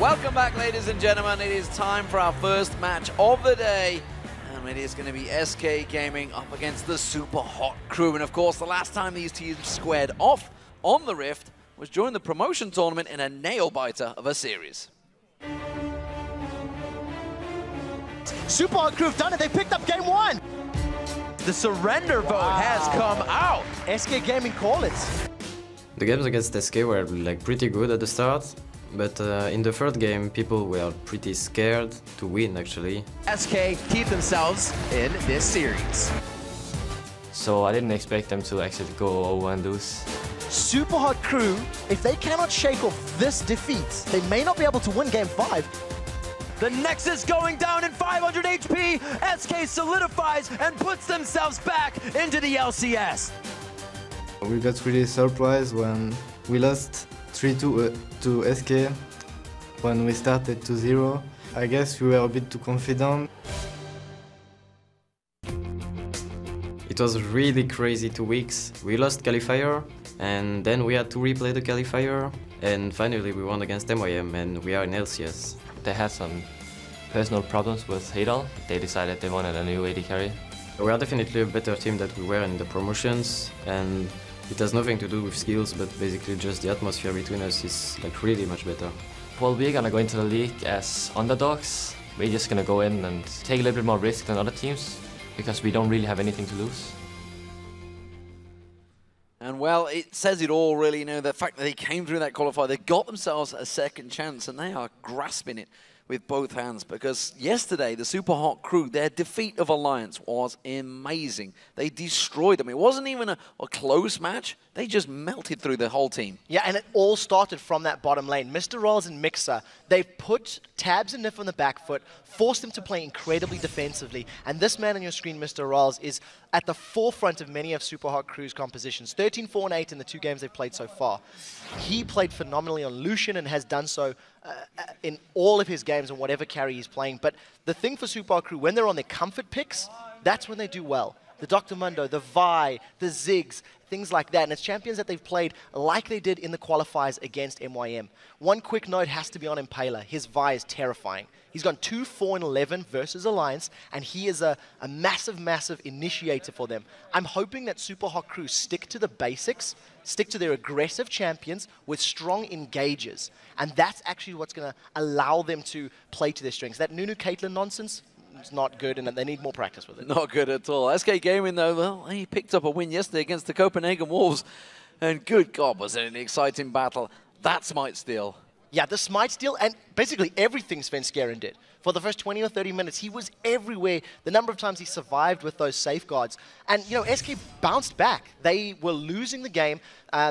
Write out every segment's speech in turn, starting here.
Welcome back, ladies and gentlemen. It is time for our first match of the day. And it is going to be SK Gaming up against the Super Hot Crew. And of course, the last time these teams squared off on the Rift was during the promotion tournament in a nail-biter of a series. Super Hot Crew have done it. They picked up game one. The surrender vote has come out. SK Gaming call it. The games against SK were like pretty good at the start, but in the third game people were pretty scared to win actually. SK keep themselves in this series. So I didn't expect them to actually go 0-1 lose. Super Hot Crew, if they cannot shake off this defeat, they may not be able to win game 5. The Nexus going down in 500 HP. SK solidifies and puts themselves back into the LCS. We got really surprised when we lost 3-2 to SK when we started 2-0. I guess we were a bit too confident. It was really crazy 2 weeks. We lost qualifier and then we had to replay the qualifier and finally we won against MYM and we are in LCS. They had some personal problems with Hadal. They decided they wanted a new AD carry. We are definitely a better team than we were in the promotions, and it has nothing to do with skills, but basically just the atmosphere between us is like really much better. Well, we're gonna go into the league as underdogs. We're just gonna go in and take a little bit more risk than other teams because we don't really have anything to lose. And well, it says it all really, you know, the fact that they came through that qualifier, they got themselves a second chance and they are grasping it with both hands, because yesterday the Super Hot Crew, their defeat of Alliance was amazing. They destroyed them. It wasn't even a close match. They just melted through the whole team. Yeah, and it all started from that bottom lane. Mr. Rolls and Mixer, they put Tabs and Nif on the back foot, forced them to play incredibly defensively. And this man on your screen, Mr. Rolls, is at the forefront of many of Super Hot Crew's compositions. 13, 4, and 8 in the 2 games they've played so far. He played phenomenally on Lucian and has done so in all of his games and whatever carry he's playing. But the thing for Super Hot Crew, when they're on their comfort picks, that's when they do well. The Dr. Mundo, the Vi, the Ziggs, things like that. And it's champions that they've played like they did in the qualifiers against MYM. One quick note has to be on Impaler. His Vi is terrifying. He's gone 2, 4, and 11 versus Alliance, and he is a massive, massive initiator for them. I'm hoping that Super Hot Crew stick to the basics, stick to their aggressive champions with strong engagers. And that's actually what's going to allow them to play to their strengths. That Nunu Caitlyn nonsense, it's not good, and they need more practice with it. Not good at all. SK Gaming, though, well, he picked up a win yesterday against the Copenhagen Wolves. And good God, was it an exciting battle. That Smite steal. Yeah, the Smite steal, and basically everything Svenskeren did. For the first 20 or 30 minutes, he was everywhere. The number of times he survived with those safeguards. And, you know, SK bounced back. They were losing the game.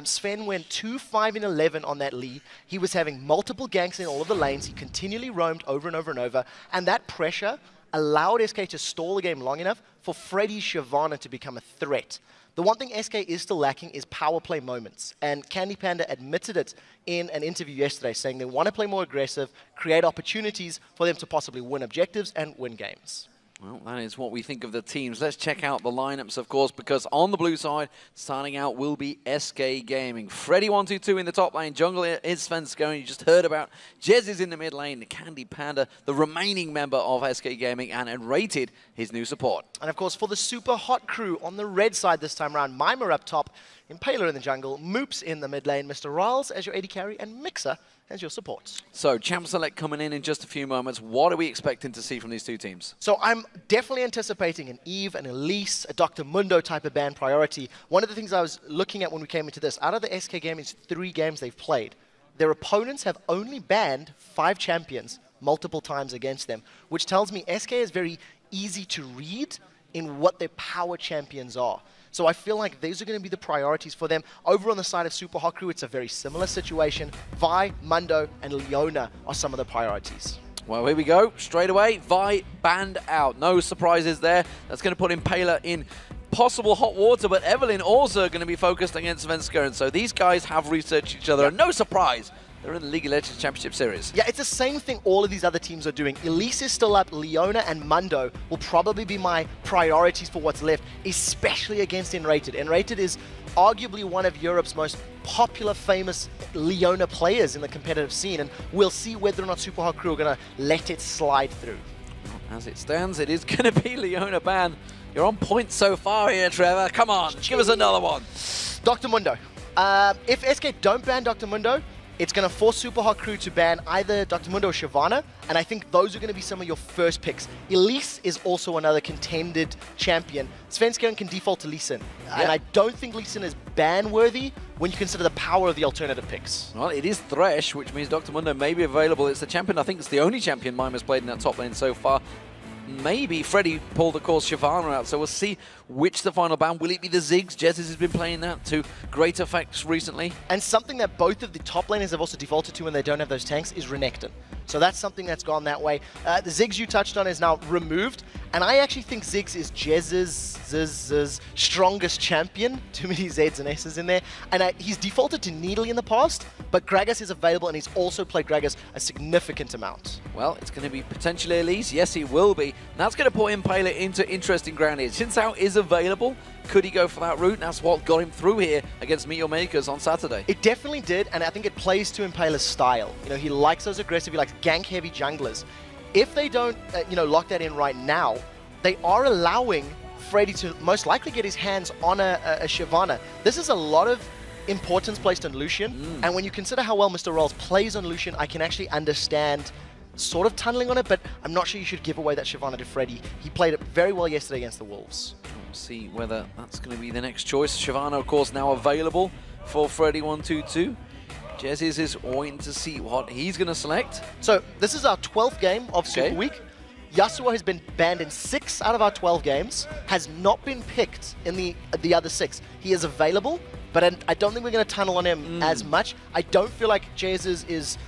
Sven went 2, 5, and 11 on that lead. He was having multiple ganks in all of the lanes. He continually roamed over and over and over. And that pressure allowed SK to stall the game long enough for Freddy Shyvana to become a threat. The one thing SK is still lacking is power play moments, and Candy Panda admitted it in an interview yesterday, saying they want to play more aggressive, create opportunities for them to possibly win objectives and win games. Well, that is what we think of the teams. Let's check out the lineups, of course, because on the blue side, starting out will be SK Gaming. Freddy122 in the top lane. Jungle is Svenskeren. You just heard about. Jez is in the mid lane. Candy Panda, the remaining member of SK Gaming, and rated his new support. And of course, for the Super Hot Crew on the red side this time around, Mima up top, Impaler in the jungle, Moops in the mid lane, Mr. Riles as your AD carry, and Mixer as your support. So, Champ Select coming in just a few moments. What are we expecting to see from these two teams? So I'm definitely anticipating an Eve, an Elise, a Dr. Mundo type of ban priority. One of the things I was looking at when we came into this, out of the SK Gaming's 3 games they've played, their opponents have only banned 5 champions multiple times against them, which tells me SK is very easy to read in what their power champions are. So I feel like these are going to be the priorities for them. Over on the side of Super Hot Crew, it's a very similar situation. Vi, Mundo, and Leona are some of the priorities. Well, here we go. Straight away, Vi banned out. No surprises there. That's going to put Impaler in possible hot water, but Evelyn also going to be focused against Svenskeren. So these guys have researched each other, and no surprise. They're in the League of Legends Championship Series. Yeah, it's the same thing all of these other teams are doing. Elise is still up. Leona and Mundo will probably be my priorities for what's left, especially against Enrated. Enrated is arguably one of Europe's most popular, famous Leona players in the competitive scene, and we'll see whether or not Super Hot Crew are going to let it slide through. As it stands, it is going to be Leona ban. You're on point so far here, Trevor. Come on, give us another one. Dr. Mundo. If SK don't ban Dr. Mundo, it's going to force Super Hot Crew to ban either Dr. Mundo or Shyvana, and I think those are going to be some of your first picks. Elise is also another contended champion. Svenskeren can default to Lee Sin, and I don't think Lee Sin is ban-worthy when you consider the power of the alternative picks. Well, it is Thresh, which means Dr. Mundo may be available. It's the champion, I think it's the only champion Mime has played in that top lane so far. Maybe Freddy pulled, of course, Shyvana out, so we'll see which the final ban. Will it be the Ziggs? Jez has been playing that to great effect recently. And something that both of the top laners have also defaulted to when they don't have those tanks is Renekton. So that's something that's gone that way. The Ziggs you touched on is now removed, and I actually think Ziggs is Jez's strongest champion. Too many Zs and S's in there. And he's defaulted to Needle in the past, but Gragas is available, and he's also played Gragas a significant amount. Well, it's going to be potentially Elise. Yes, he will be. That's going to put Impaler into interesting ground here. Xin Zhao is available. Could he go for that route? That's what got him through here against Meteor Makers on Saturday. It definitely did, and I think it plays to Impaler's style. You know, he likes those aggressive, he likes gank-heavy junglers. If they don't, lock that in right now, they are allowing Freddy to most likely get his hands on a Shyvana. This is a lot of importance placed on Lucian, and when you consider how well Mr. Rolls plays on Lucian, I can actually understand sort of tunneling on it, but I'm not sure you should give away that Shyvana to Freddy. He played it very well yesterday against the Wolves. We'll see whether that's going to be the next choice. Shyvana, of course, now available for Freddy122. Jez is waiting to see what he's going to select. So this is our 12th game of Super Week. Yasuo has been banned in 6 out of our 12 games, has not been picked in the other 6. He is available, but I don't think we're going to tunnel on him as much. I don't feel like Jez is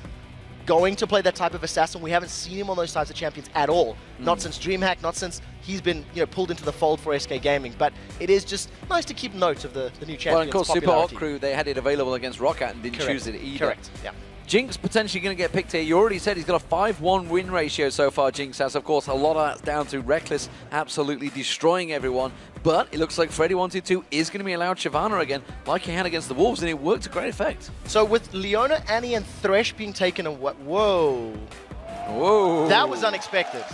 going to play that type of assassin. We haven't seen him on those types of champions at all. Not since DreamHack, not since he's been pulled into the fold for SK Gaming. But it is just nice to keep note of the new champions. Well, of course, Super Hot Crew, they had it available against Roccat and didn't choose it either. Correct, yeah. Jinx potentially going to get picked here. You already said he's got a 5-1 win ratio so far, Jinx has. Of course, a lot of that's down to Reckless absolutely destroying everyone. But it looks like Freddy122 is going to be allowed Shyvana again, like he had against the Wolves, and it worked to great effect. So with Leona, Annie, and Thresh being taken away... Whoa. Whoa. That was unexpected.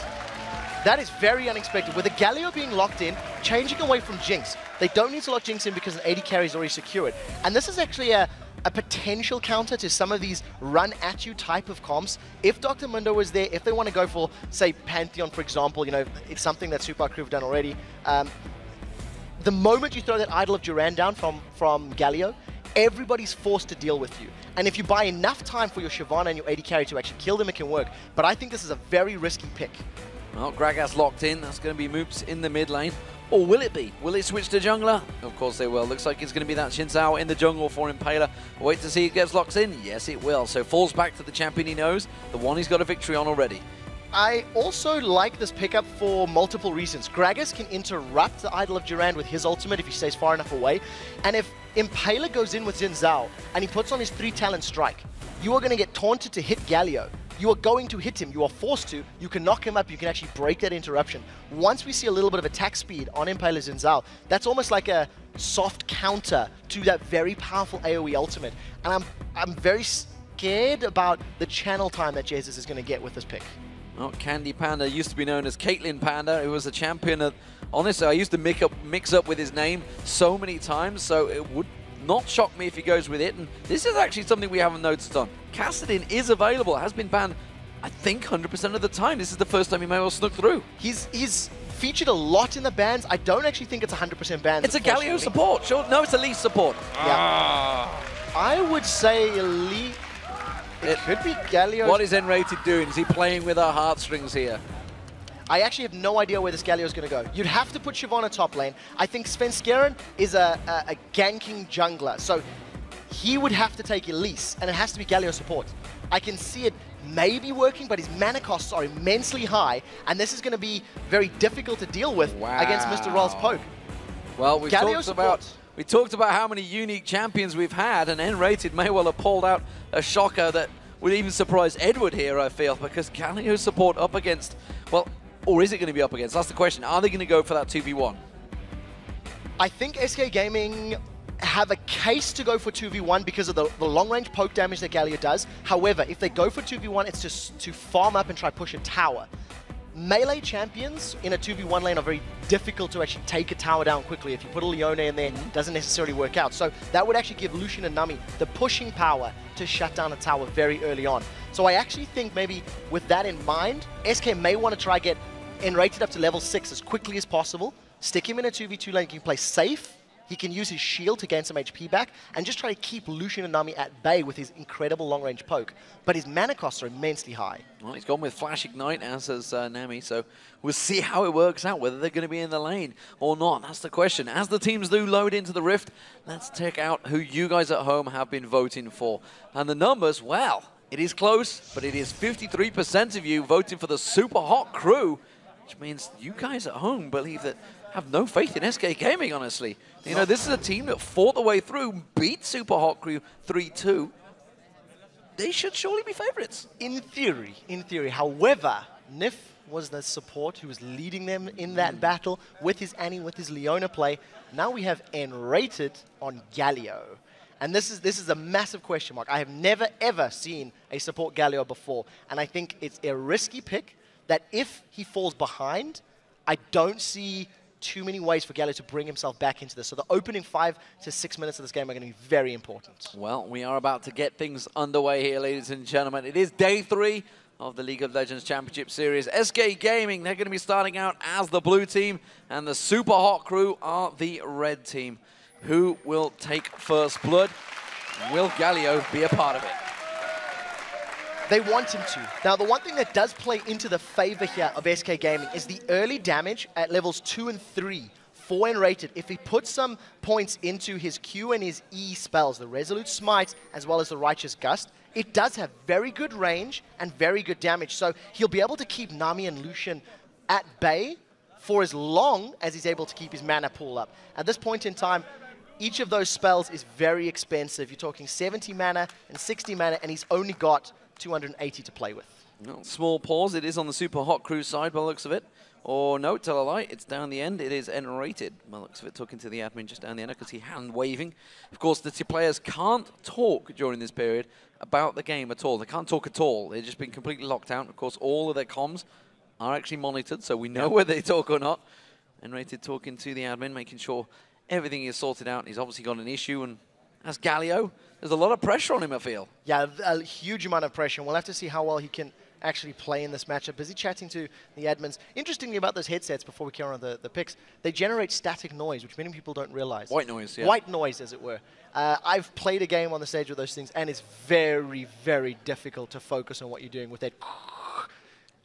That is very unexpected. With the Galio being locked in, changing away from Jinx. They don't need to lock Jinx in because an 80 carry is already secured. And this is actually a potential counter to some of these run-at-you type of comps. If Dr. Mundo was there, if they want to go for, say, Pantheon, for example, it's something that Super Crew have done already. The moment you throw that Idol of Duran down from Galio, everybody's forced to deal with you. And if you buy enough time for your Shyvana and your 80 carry to actually kill them, it can work. But I think this is a very risky pick. Well, Gragas locked in. That's going to be Moops in the mid lane. Or will it be? Will it switch to jungler? Of course they will. Looks like it's going to be that Xin Zhao in the jungle for Impaler. Wait to see it gets locked in. Yes, it will. So falls back to the champion he knows, the one he's got a victory on already. I also like this pickup for multiple reasons. Gragas can interrupt the Idol of Durand with his ultimate if he stays far enough away. And if Impaler goes in with Xin Zhao and he puts on his 3-talent strike, you are going to get taunted to hit Galio. You are going to hit him. You are forced to. You can knock him up. You can actually break that interruption. Once we see a little bit of attack speed on Impaler Xin Zhao, that's almost like a soft counter to that very powerful AoE ultimate. And I'm very scared about the channel time that Jesus is going to get with this pick. Not Candy Panda, used to be known as Caitlyn Panda, who was a champion. Honestly, I used to mix up with his name so many times, so it would not shock me if he goes with it. And this is actually something we haven't noticed on. Kassadin is available, has been banned, I think, 100% of the time. This is the first time he may well snuck through. He's featured a lot in the bans. I don't actually think it's 100% bans. It's a Galio support. Sure. No, it's Elise support. Yeah. I would say Elite. It could be Galio. What is N-Rated doing? Is he playing with our heartstrings here? I actually have no idea where this Galio is going to go. You'd have to put Shyvana top lane. I think Svenskeren is a ganking jungler, so he would have to take Elise, and it has to be Galio support. I can see it maybe working, but his mana costs are immensely high, and this is going to be very difficult to deal with against Mr. Roll's poke. Well, we've talked about We talked about how many unique champions we've had, and N-Rated may well have pulled out a shocker that would even surprise Edward here, I feel, because Galio's support up against, well, or is it going to be up against? That's the question. Are they going to go for that 2v1? I think SK Gaming have a case to go for 2v1 because of the long-range poke damage that Galio does. However, if they go for 2v1, it's just to farm up and try push a tower. Melee champions in a 2v1 lane are very difficult to actually take a tower down quickly. If you put a Leona in there, it doesn't necessarily work out. So that would actually give Lucian and Nami the pushing power to shut down a tower very early on. So I actually think maybe with that in mind, SK may want to try get N-Rated up to level 6 as quickly as possible, stick him in a 2v2 lane, he can play safe, he can use his shield to gain some HP back, and just try to keep Lucian and Nami at bay with his incredible long-range poke. But his mana costs are immensely high. Well, he's gone with Flash Ignite, as has Nami, so we'll see how it works out, whether they're going to be in the lane or not. That's the question. As the teams do load into the Rift, let's check out who you guys at home have been voting for. And the numbers, well, it is close, but it is 53% of you voting for the Super Hot Crew, which means you guys at home believe that have no faith in SK Gaming, honestly. You know, this is a team that fought the way through, beat Super Hot Crew 3-2. They should surely be favorites. In theory. However, Nif was the support who was leading them in that battle with his Annie, with his Leona play. Now we have N-Rated on Galio. And this is a massive question mark. I have never, ever seen a support Galio before. And I think it's a risky pick that if he falls behind, I don't see too many ways for Galio to bring himself back into this. So the opening 5 to 6 minutes of this game are going to be very important. Well, we are about to get things underway here, ladies and gentlemen. It is day 3 of the League of Legends Championship Series. SK Gaming, they're going to be starting out as the blue team, and the Super Hot Crew are the red team. Who will take first blood? Will Galio be a part of it? They want him to. Now, the one thing that does play into the favor here of SK Gaming is the early damage at levels 2 and 3 for N-Rated. If he puts some points into his Q and his E spells, the Resolute Smite as well as the Righteous Gust, it does have very good range and very good damage. So he'll be able to keep Nami and Lucian at bay for as long as he's able to keep his mana pool up. At this point in time, each of those spells is very expensive. You're talking 70 mana and 60 mana, and he's only got 280 to play with. Well, small pause. It is on the Super Hot Crew side by the looks of it. Or no, tell a lie. It's down the end. It is N-Rated by the looks of it. Talking to the admin just down the end. I can see hand waving. Of course, the two players can't talk during this period about the game at all. They can't talk at all. They've just been completely locked out. Of course, all of their comms are actually monitored, so we know whether they talk or not. N-Rated talking to the admin, making sure everything is sorted out. He's obviously got an issue, and as Galio, there's a lot of pressure on him, I feel. Yeah, a huge amount of pressure. We'll have to see how well he can actually play in this matchup. Busy chatting to the admins. Interestingly about those headsets, before we carry on the picks, they generate static noise, which many people don't realize. White noise, yeah. White noise, as it were. I've played a game on the stage with those things, and it's very, very difficult to focus on what you're doing with that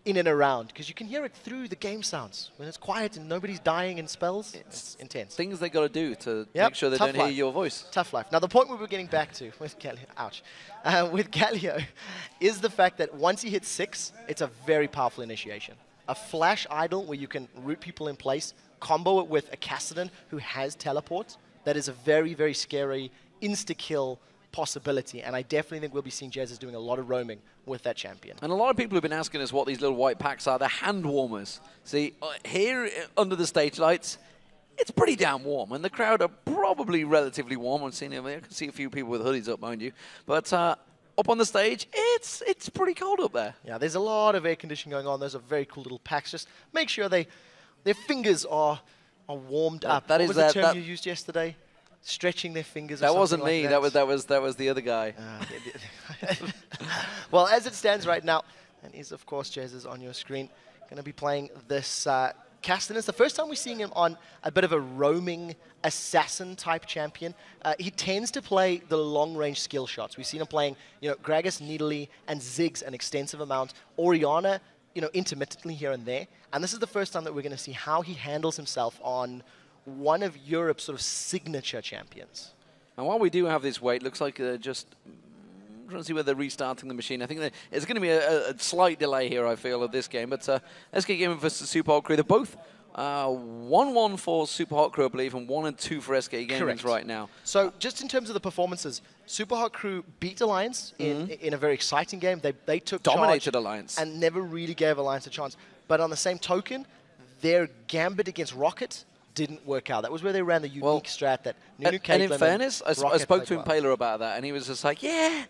in and around, because you can hear it through the game sounds. When it's quiet and nobody's dying in spells, it's intense. Things they got to do to make sure they don't hear your voice. Tough life. Now, the point we were getting back to with Galio, with Galio, is the fact that once he hits 6, it's a very powerful initiation. A flash idol where you can root people in place, combo it with a Kassadin who has teleport. That is a very, very scary insta-kill possibility, and I definitely think we'll be seeing Jez doing a lot of roaming with that champion. And a lot of people have been asking us what these little white packs are. They're hand warmers. See, here under the stage lights, it's pretty damn warm, and the crowd are probably relatively warm. I can see a few people with hoodies up, mind you. But up on the stage, it's pretty cold up there. Yeah, there's a lot of air conditioning going on. Those are very cool little packs. Just make sure their fingers are warmed up. That what is was the term you used yesterday? Stretching their fingers. That or wasn't like me. That was the other guy. Well, as it stands right now, and is of course Jez is on your screen, going to be playing this Kassadin. It's the first time we're seeing him on a bit of a roaming assassin type champion. He tends to play the long range skill shots. We've seen him playing, Gragas, Needly, and Ziggs an extensive amount. Orianna, intermittently here and there. And this is the first time that we're going to see how he handles himself on one of Europe's sort of signature champions. And while we do have this wait, looks like just I'm trying to see whether they're restarting the machine. I think there's going to be a slight delay here, I feel, of this game. But SK Gaming versus Super Hot Crew, they're both 1-1 for Super Hot Crew, I believe, and 1-2 for SK Gaming Correct. right now. So just in terms of the performances, Super Hot Crew beat Alliance in a very exciting game. They took Dominated charge Alliance. and never really gave Alliance a chance. But on the same token, their gambit against Rocket didn't work out. That was where they ran the unique strat that Nunu, And in Caitlyn, fairness, I Rocket spoke to played well. Impaler about that, and he was just like, yeah,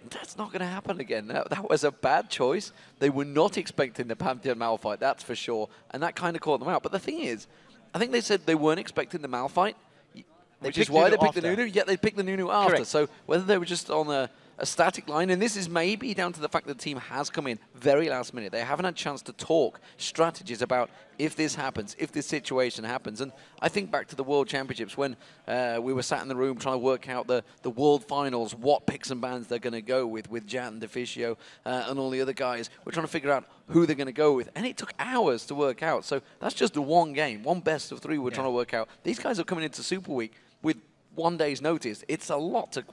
that's not going to happen again. That was a bad choice. They were not expecting the Pantheon Malphite, that's for sure, and that kind of caught them out. But the thing is, I think they said they weren't expecting the Malphite, which is why they picked the Nunu, yet they picked the Nunu after. Correct. So whether they were just on a static line, and this is maybe down to the fact that the team has come in very last minute. They haven't had a chance to talk strategies about if this happens, if this situation happens. And I think back to the World Championships when we were sat in the room trying to work out the World Finals, what picks and bans they're going to go with Jat and Deficio and all the other guys. We're trying to figure out who they're going to go with. And it took hours to work out. So that's just the one game, one best of three we're trying to work out. These guys are coming into Super Week with 1 day's notice. It's a lot to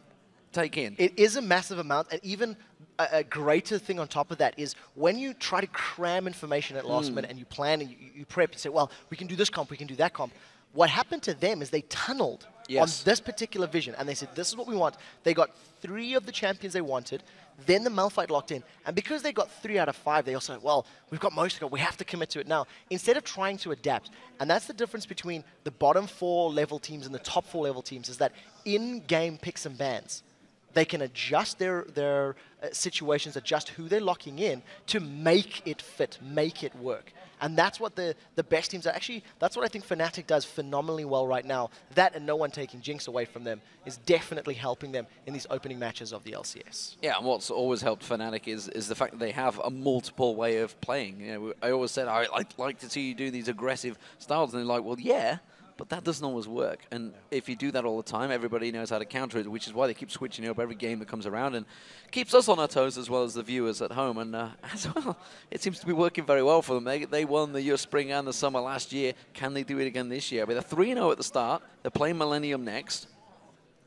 take in. It is a massive amount, and even a greater thing on top of that is when you try to cram information at last minute and you plan and you prep, you say, well, we can do this comp, we can do that comp. What happened to them is they tunneled on this particular vision, and they said, this is what we want. They got 3 of the champions they wanted, then the Malphite locked in, and because they got 3 out of 5, they also, well, we've got most of it, we have to commit to it now, instead of trying to adapt. And that's the difference between the bottom 4 level teams and the top 4 level teams, is that in-game picks and bans, they can adjust their situations, adjust who they're locking in to make it fit, make it work. And that's what the best teams are. Actually, that's what I think Fnatic does phenomenally well right now. That and no one taking Jinx away from them is definitely helping them in these opening matches of the LCS. Yeah, and what's always helped Fnatic is the fact that they have a multiple way of playing. You know, I always said, I'd like to see you do these aggressive styles. And they're like, well, yeah, but that doesn't always work. And if you do that all the time, everybody knows how to counter it, which is why they keep switching it up every game that comes around and keeps us on our toes as well as the viewers at home. And as well, it seems to be working very well for them. They won the spring and the summer last year. Can they do it again this year? With a 3-0 at the start, they're playing Millennium next.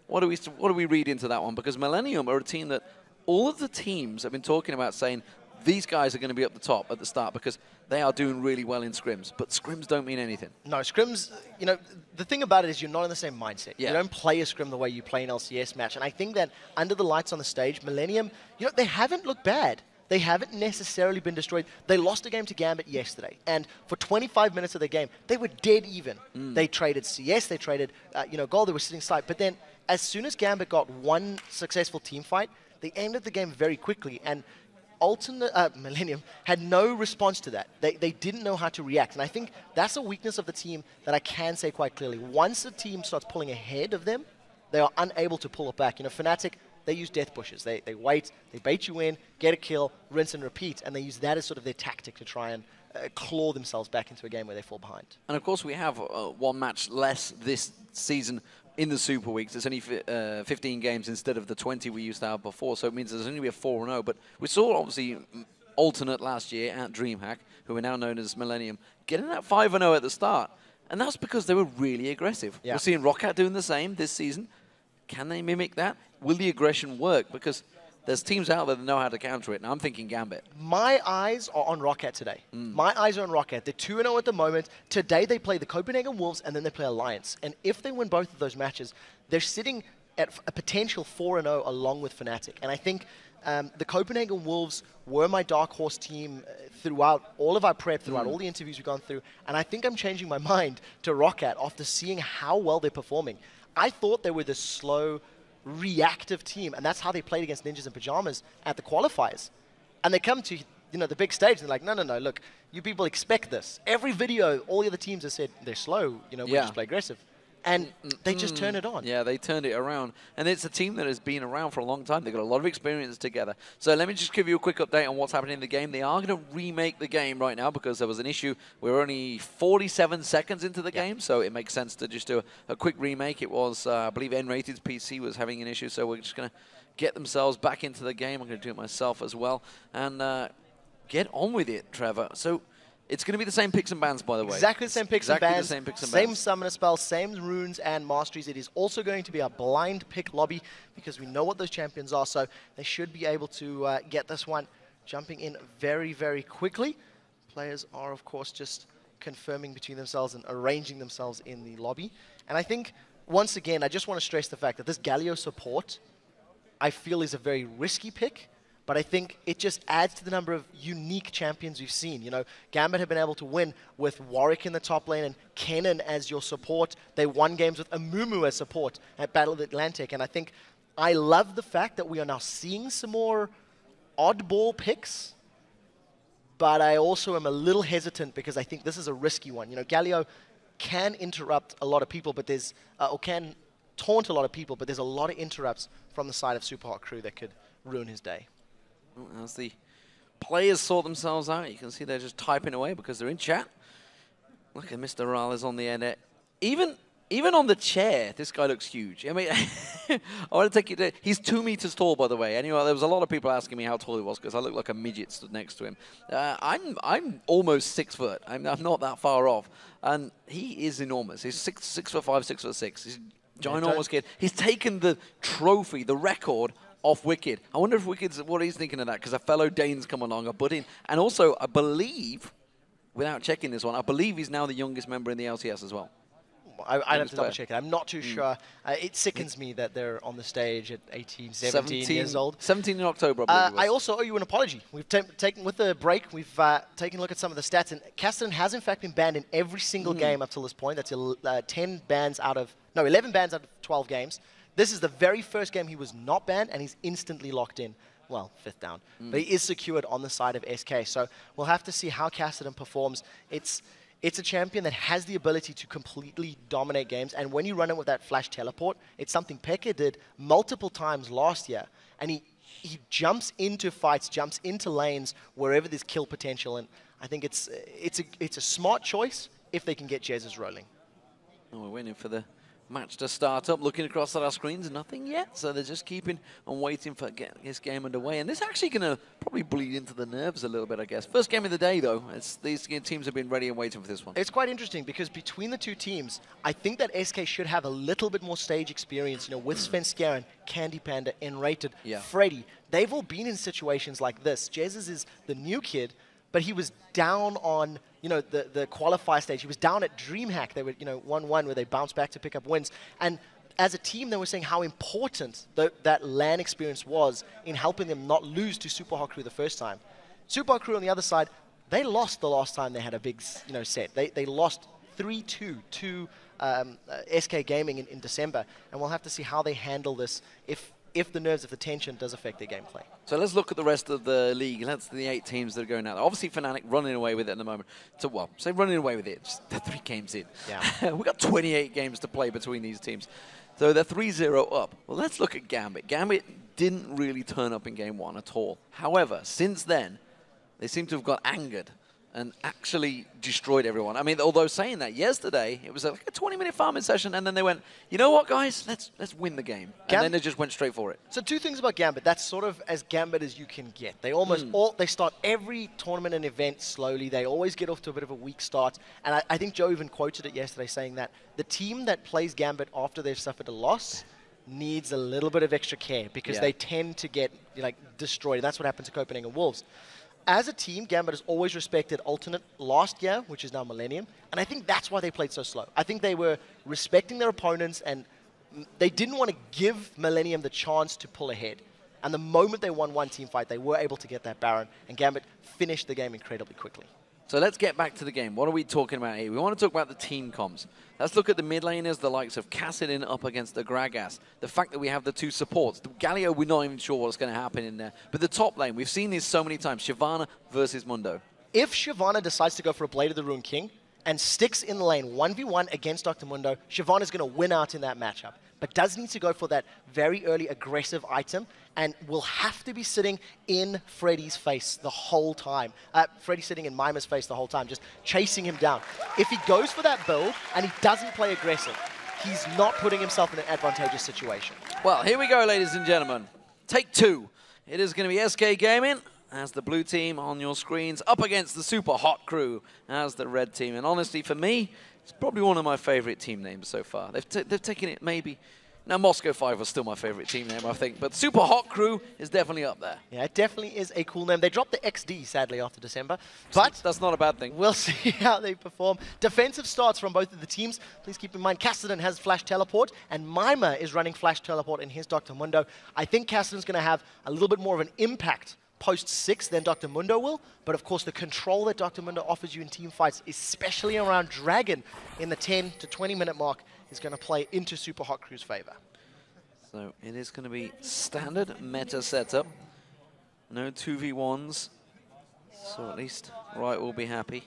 What do we read into that one? Because Millennium are a team that all of the teams have been talking about, saying these guys are going to be up the top at the start because they are doing really well in scrims. But scrims don't mean anything. No, scrims, you know, the thing about it is you're not in the same mindset. Yeah. You don't play a scrim the way you play an LCS match. And I think that under the lights on the stage, Millennium, you know, they haven't looked bad. They haven't necessarily been destroyed. They lost a game to Gambit yesterday. And for 25 minutes of the game, they were dead even. They traded CS, they traded, gold, they were sitting side. But then as soon as Gambit got one successful team fight, they ended the game very quickly. And Millennium had no response to that. They didn't know how to react. And I think that's a weakness of the team that I can say quite clearly. Once the team starts pulling ahead of them, they are unable to pull it back. You know, Fnatic, they use death bushes. They wait, they bait you in, get a kill, rinse and repeat. And they use that as sort of their tactic to try and claw themselves back into a game where they fall behind. And of course, we have one match less this season in the Super Weeks. There's only 15 games instead of the 20 we used to have before, so it means there's only be a 4-0. But we saw, obviously, alternate last year at DreamHack, who are now known as Millennium, getting that 5-0 at the start. And that's because they were really aggressive. Yeah. We're seeing Roccat doing the same this season. Can they mimic that? Will the aggression work? Because there's teams out there that know how to counter it. Now I'm thinking Gambit. My eyes are on Roccat today. My eyes are on Roccat. They're 2-0 at the moment. Today they play the Copenhagen Wolves and then they play Alliance. And if they win both of those matches, they're sitting at a potential 4-0 along with Fnatic. And I think the Copenhagen Wolves were my dark horse team throughout all of our prep, throughout all the interviews we've gone through. And I think I'm changing my mind to Roccat after seeing how well they're performing. I thought they were this slow, reactive team, and that's how they played against Ninjas in Pajamas at the qualifiers. And they come to the big stage, and they're like, no, look, you people expect this. Every video, all the other teams have said they're slow, we just play aggressive. And they just turn it on. Yeah, they turned it around. And it's a team that has been around for a long time. They've got a lot of experience together. So let me just give you a quick update on what's happening in the game. They are going to remake the game right now because there was an issue. We're only 47 seconds into the game, so it makes sense to just do a quick remake. It was, I believe, N-Rated's PC was having an issue, so we're just going to get themselves back into the game. I'm going to do it myself as well. And get on with it, Trevor. So it's going to be the same picks and bans, by the way. Exactly the same picks and bans. The same picks and same bans. summoner spells, same runes and masteries. It is also going to be a blind pick lobby because we know what those champions are, so they should be able to get this one jumping in very, very quickly. Players are, of course, just confirming between themselves and arranging themselves in the lobby. And I think, once again, I just want to stress the fact that this Galio support, I feel, is a very risky pick. But I think it just adds to the number of unique champions we've seen. You know, Gambit have been able to win with Warwick in the top lane and Kennen as your support. They won games with Amumu as support at Battle of the Atlantic. And I think I love the fact that we are now seeing some more oddball picks. But I also am a little hesitant because I think this is a risky one. You know, Galio can interrupt a lot of people, but there's, or can taunt a lot of people, but there's a lot of interrupts from the side of Super Hot Crew that could ruin his day. As the players sort themselves out, you can see they're just typing away because they're in chat. Look at Mr. Raleigh on the end. Even on the chair, this guy looks huge. I mean, I want to take you to... He's 2 meters tall, by the way. Anyway, there was a lot of people asking me how tall he was because I look like a midget stood next to him. I'm almost 6 foot. I'm not that far off. And he is enormous. He's 6'5", 6'6". He's a ginormous kid. He's taken the trophy, the record, off Wicked. I wonder if Wicked's, what he's thinking of that, because a fellow Dane's come along, a budding. And also, I believe, without checking this one, I believe he's now the youngest member in the LCS as well. I'd have to double check it. I'm not too sure. It sickens me that they're on the stage at 18, 17 years old. 17 in October, I believe. I also owe you an apology. We've taken, with the break, we've taken a look at some of the stats, and Cassidy has in fact been banned in every single game up till this point. That's 11 bans out of 12 games. This is the very first game he was not banned, and he's instantly locked in. Well, 5th down. But he is secured on the side of SK. So we'll have to see how Cassidy performs. It's a champion that has the ability to completely dominate games. And when you run in with that flash teleport, it's something Pekka did multiple times last year. And he jumps into fights, jumps into lanes wherever there's kill potential. And I think it's a smart choice if they can get Jez's rolling. Oh, we're waiting for the match to start up, looking across at our screens, nothing yet. So they're just keeping and waiting for this game underway. And this is actually going to probably bleed into the nerves a little bit, I guess. First game of the day, though. These teams have been ready and waiting for this one. It's quite interesting because between the two teams, I think that SK should have a little bit more stage experience, you know, with Svenskeren, Candy Panda, N-Rated, Freddy. They've all been in situations like this. Jesus is the new kid, but he was down on, you know, the qualifier stage. He was down at DreamHack. They were, you know, 1-1 where they bounced back to pick up wins. And as a team, they were saying how important that LAN experience was in helping them not lose to Super Hot Crew the first time. Super Hot Crew on the other side, they lost the last time they had a big, you know, set. They lost 3-2 to SK Gaming in December. And we'll have to see how they handle this if the nerves, if the tension does affect their gameplay. So let's look at the rest of the league. That's the 8 teams that are going out. Obviously, Fnatic running away with it at the moment. So, well, say running away with it. Just, they're 3 games in. Yeah. We've got 28 games to play between these teams. So they're 3-0 up. Well, let's look at Gambit. Gambit didn't really turn up in game 1 at all. However, since then, they seem to have got angered and actually destroyed everyone. I mean, although saying that, yesterday, it was like a 20-minute farming session, and then they went, you know what, guys? Let's win the game. And then they just went straight for it. So 2 things about Gambit. That's sort of as Gambit as you can get. They almost they start every tournament and event slowly. They always get off to a bit of a weak start. And I think Joe even quoted it yesterday saying that the team that plays Gambit after they've suffered a loss needs a little bit of extra care because they tend to get destroyed. And that's what happened to Copenhagen Wolves. As a team, Gambit has always respected Alternate last year, which is now Millennium, and I think that's why they played so slow. I think they were respecting their opponents, and they didn't want to give Millennium the chance to pull ahead. And the moment they won one team fight, they were able to get that Baron, and Gambit finished the game incredibly quickly. So let's get back to the game. What are we talking about here? We want to talk about the team comms. Let's look at the mid laners, the likes of Kassadin up against the Gragas. The fact that we have the 2 supports. The Galio, we're not even sure what's going to happen in there. But the top lane, we've seen this so many times. Shyvana versus Mundo. If Shyvana decides to go for a Blade of the Rune King and sticks in the lane 1v1 against Dr. Mundo, Shyvana's going to win out in that matchup. But does need to go for that very early aggressive item and will have to be sitting in Freddy's face the whole time. Freddy's sitting in Mima's face the whole time, just chasing him down. If he goes for that build and he doesn't play aggressive, he's not putting himself in an advantageous situation. Well, here we go, ladies and gentlemen. Take 2. It is going to be SK Gaming as the blue team on your screens up against the Super Hot Crew as the red team. And honestly, for me, it's probably one of my favorite team names so far. They've taken it maybe Now, Moscow 5 was still my favorite team name, I think, but Super Hot Crew is definitely up there. Yeah, it definitely is a cool name. They dropped the XD, sadly, after December, but that's not a bad thing. We'll see how they perform. Defensive starts from both of the teams. Please keep in mind, Cassidy has Flash Teleport, and Mima is running Flash Teleport in his Dr. Mundo. I think Cassidy's going to have a little bit more of an impact post-6 than Dr. Mundo will, but of course the control that Dr. Mundo offers you in team fights, especially around Dragon in the 10 to 20 minute mark, is going to play into Super Hot Crew's favor. So it is going to be standard meta setup. No 2v1s, so at least Riot will be happy.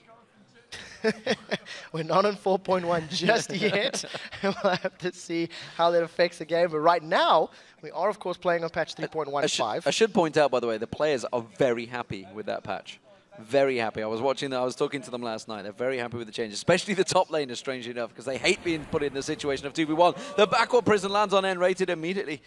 We're not on 4.1 just yet. We'll have to see how that affects the game. But right now, we are, of course, playing on patch 3.15. I should point out, by the way, the players are very happy with that patch. Very happy. I was talking to them last night. They're very happy with the changes, especially the top laners, strangely enough, because they hate being put in the situation of 2v1. The backward prison lands on N-rated immediately,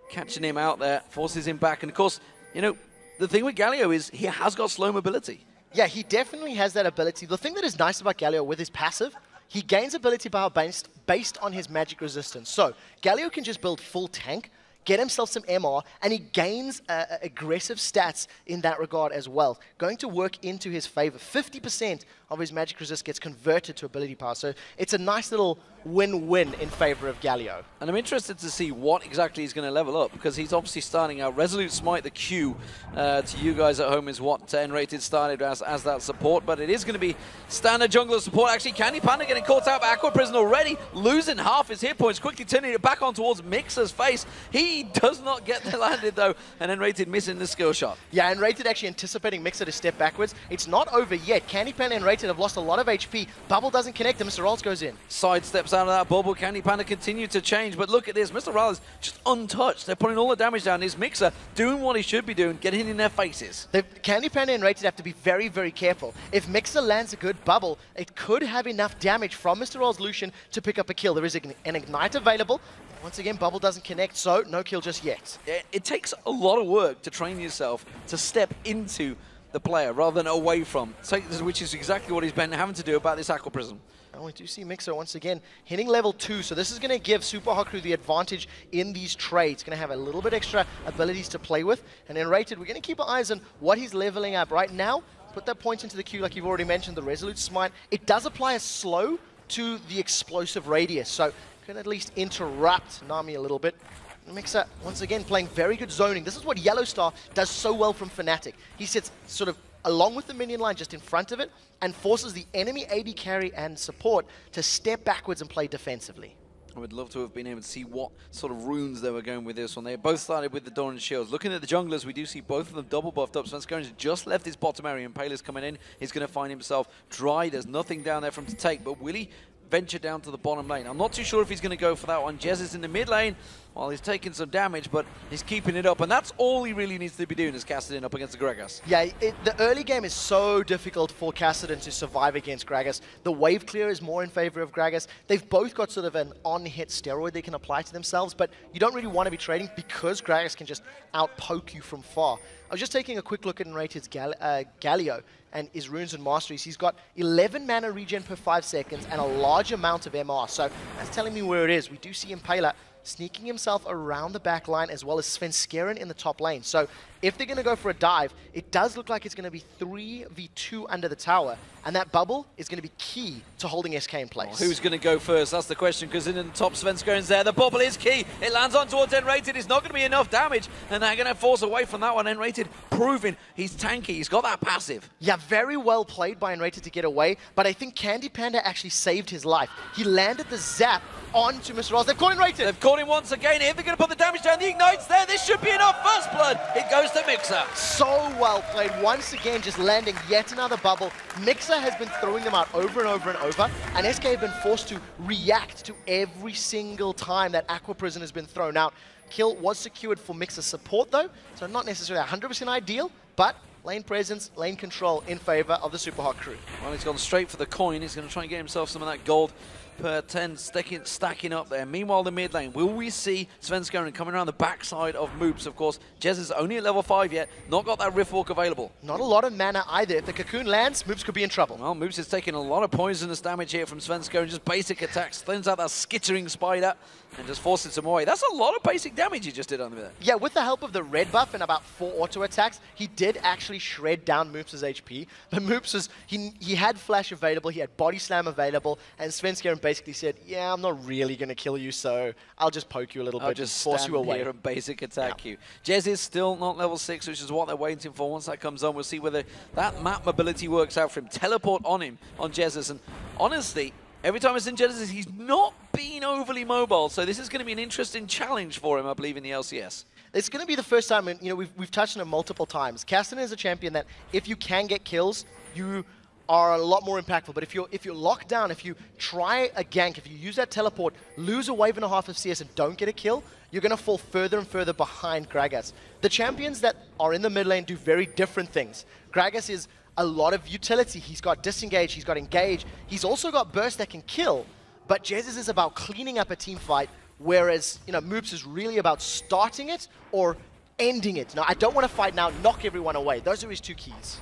catching him out there, forces him back. And, of course, you know, the thing with Galio is he has got slow mobility. Yeah, he definitely has that ability. The thing that is nice about Galio with his passive, he gains ability power based on his magic resistance. So Galio can just build full tank, get himself some MR, and he gains aggressive stats in that regard as well. Going to work into his favor. 50% of his magic resist gets converted to ability power. So it's a nice little win-win in favor of Galio. And I'm interested to see what exactly he's going to level up, because he's obviously starting out. Resolute Smite, the Q to you guys at home, is what N-rated started as that support, but it is going to be standard jungler support. Actually, Candy Panda getting caught out by Aqua Prison already, losing half his hit points, quickly turning it back on towards Mixer's face. He does not get the landed though, and N-rated missing the skill shot. Yeah, N-rated actually anticipating Mixer to step backwards. It's not over yet. Candy Panda and N-rated have lost a lot of HP. Bubble doesn't connect, and Mr. Rolls goes in. Sidesteps out of that bubble. Candy Panda continue to change, but look at this. Mr. Rolls just untouched. They're putting all the damage down. His Mixer doing what he should be doing, getting in their faces. Candy Panda and N-rated have to be very, very careful. If Mixer lands a good bubble, it could have enough damage from Mr. Rolls' Lucian to pick up a kill. There is an Ignite available. Once again, bubble doesn't connect, so no kill just yet. It takes a lot of work to train yourself to step into the player rather than away from, which is exactly what he's been having to do about this Aqua Prism. And we do see Mixer once again hitting level 2, so this is going to give Super Hot Crew the advantage in these trades. Going to have a little bit extra abilities to play with. And in Rated, we're going to keep our eyes on what he's leveling up right now. Put that point into the queue like you've already mentioned, the Resolute Smite. It does apply a slow to the explosive radius, so can at least interrupt Nami a little bit. Mixer, once again, playing very good zoning. This is what Yellowstar does so well from Fnatic. He sits sort of along with the minion line just in front of it and forces the enemy AD carry and support to step backwards and play defensively. I would love to have been able to see what sort of runes they were going with this one. They both started with the Dawn Shields. Looking at the junglers, we do see both of them double buffed up. Svenskern's just left his bottom area, and Paler's coming in. He's going to find himself dry. There's nothing down there for him to take, but will he venture down to the bottom lane? I'm not too sure if he's going to go for that one. Jez is in the mid lane. Well, he's taking some damage, but he's keeping it up, and that's all he really needs to be doing is Kassadin up against the Gragas. Yeah, the early game is so difficult for Kassadin to survive against Gragas. The wave clear is more in favor of Gragas. They've both got sort of an on-hit steroid they can apply to themselves, but you don't really want to be trading because Gragas can just out-poke you from far. I was just taking a quick look at Rated's Galio and his runes and masteries. He's got 11 mana regen per 5 seconds and a large amount of MR, so that's telling me where it is. We do see Impaler sneaking himself around the back line as well as Svenskeren in the top lane. So if they're going to go for a dive, it does look like it's going to be 3v2 under the tower, and that bubble is going to be key to holding SK in place. Who's going to go first? That's the question, because in the top Svenskeren's there. The bubble is key. It lands on towards N-rated. It's not going to be enough damage, and they're going to force away from that one. N-rated proving he's tanky. He's got that passive. Yeah, very well played by N-rated to get away, but I think Candy Panda actually saved his life. He landed the zap onto Mr. Ross. They've caught N-rated. They've caught him once again. If they're going to put the damage down, the Ignite's there. This should be enough. First blood. It goes to Mixer. So well played. Once again, just landing yet another bubble. Mixer has been throwing them out over and over and over, and SK have been forced to react to every single time that Aqua Prison has been thrown out. Kill was secured for Mixer support though, so not necessarily 100% ideal, but lane presence, lane control in favor of the Super Hot Crew. Well, he's gone straight for the coin. He's going to try and get himself some of that gold per 10 stacking up there. Meanwhile, the mid lane, will we see Svenskeren coming around the backside of Moops? Of course, Jez is only at level 5 yet, not got that Rift Walk available. Not a lot of mana either. If the Cocoon lands, Moops could be in trouble. Well, Moops is taking a lot of poisonous damage here from Svenskeren, just basic attacks, throws out that skittering spider, and just forces him away. That's a lot of basic damage he just did under there. Yeah, with the help of the red buff and about 4 auto attacks, he did actually shred down Moops' HP. But Moops was, he had Flash available, he had Body Slam available, and Svenskeren basically said, yeah, I'm not really going to kill you, so I'll just poke you a little bit, just force you away. Here and basic attack you. Jez is still not level 6, which is what they're waiting for. Once that comes on, we'll see whether that map mobility works out for him. Teleport on him, on Jez's, and honestly, every time it's in Jez's, he's not been overly mobile, so this is going to be an interesting challenge for him, I believe, in the LCS. It's going to be the first time, and we've touched on it multiple times. Castanet is a champion that if you can get kills, you are a lot more impactful. But if you're locked down, if you try a gank, if you use that teleport, lose a wave and a half of CS and don't get a kill, you're going to fall further and further behind Gragas. The champions that are in the mid lane do very different things. Gragas is a lot of utility. He's got disengage, he's got engage, he's also got burst that can kill. But Jez's is about cleaning up a team fight, whereas Moops is really about starting it or ending it. Now, I don't want to fight now, knock everyone away. Those are his two keys.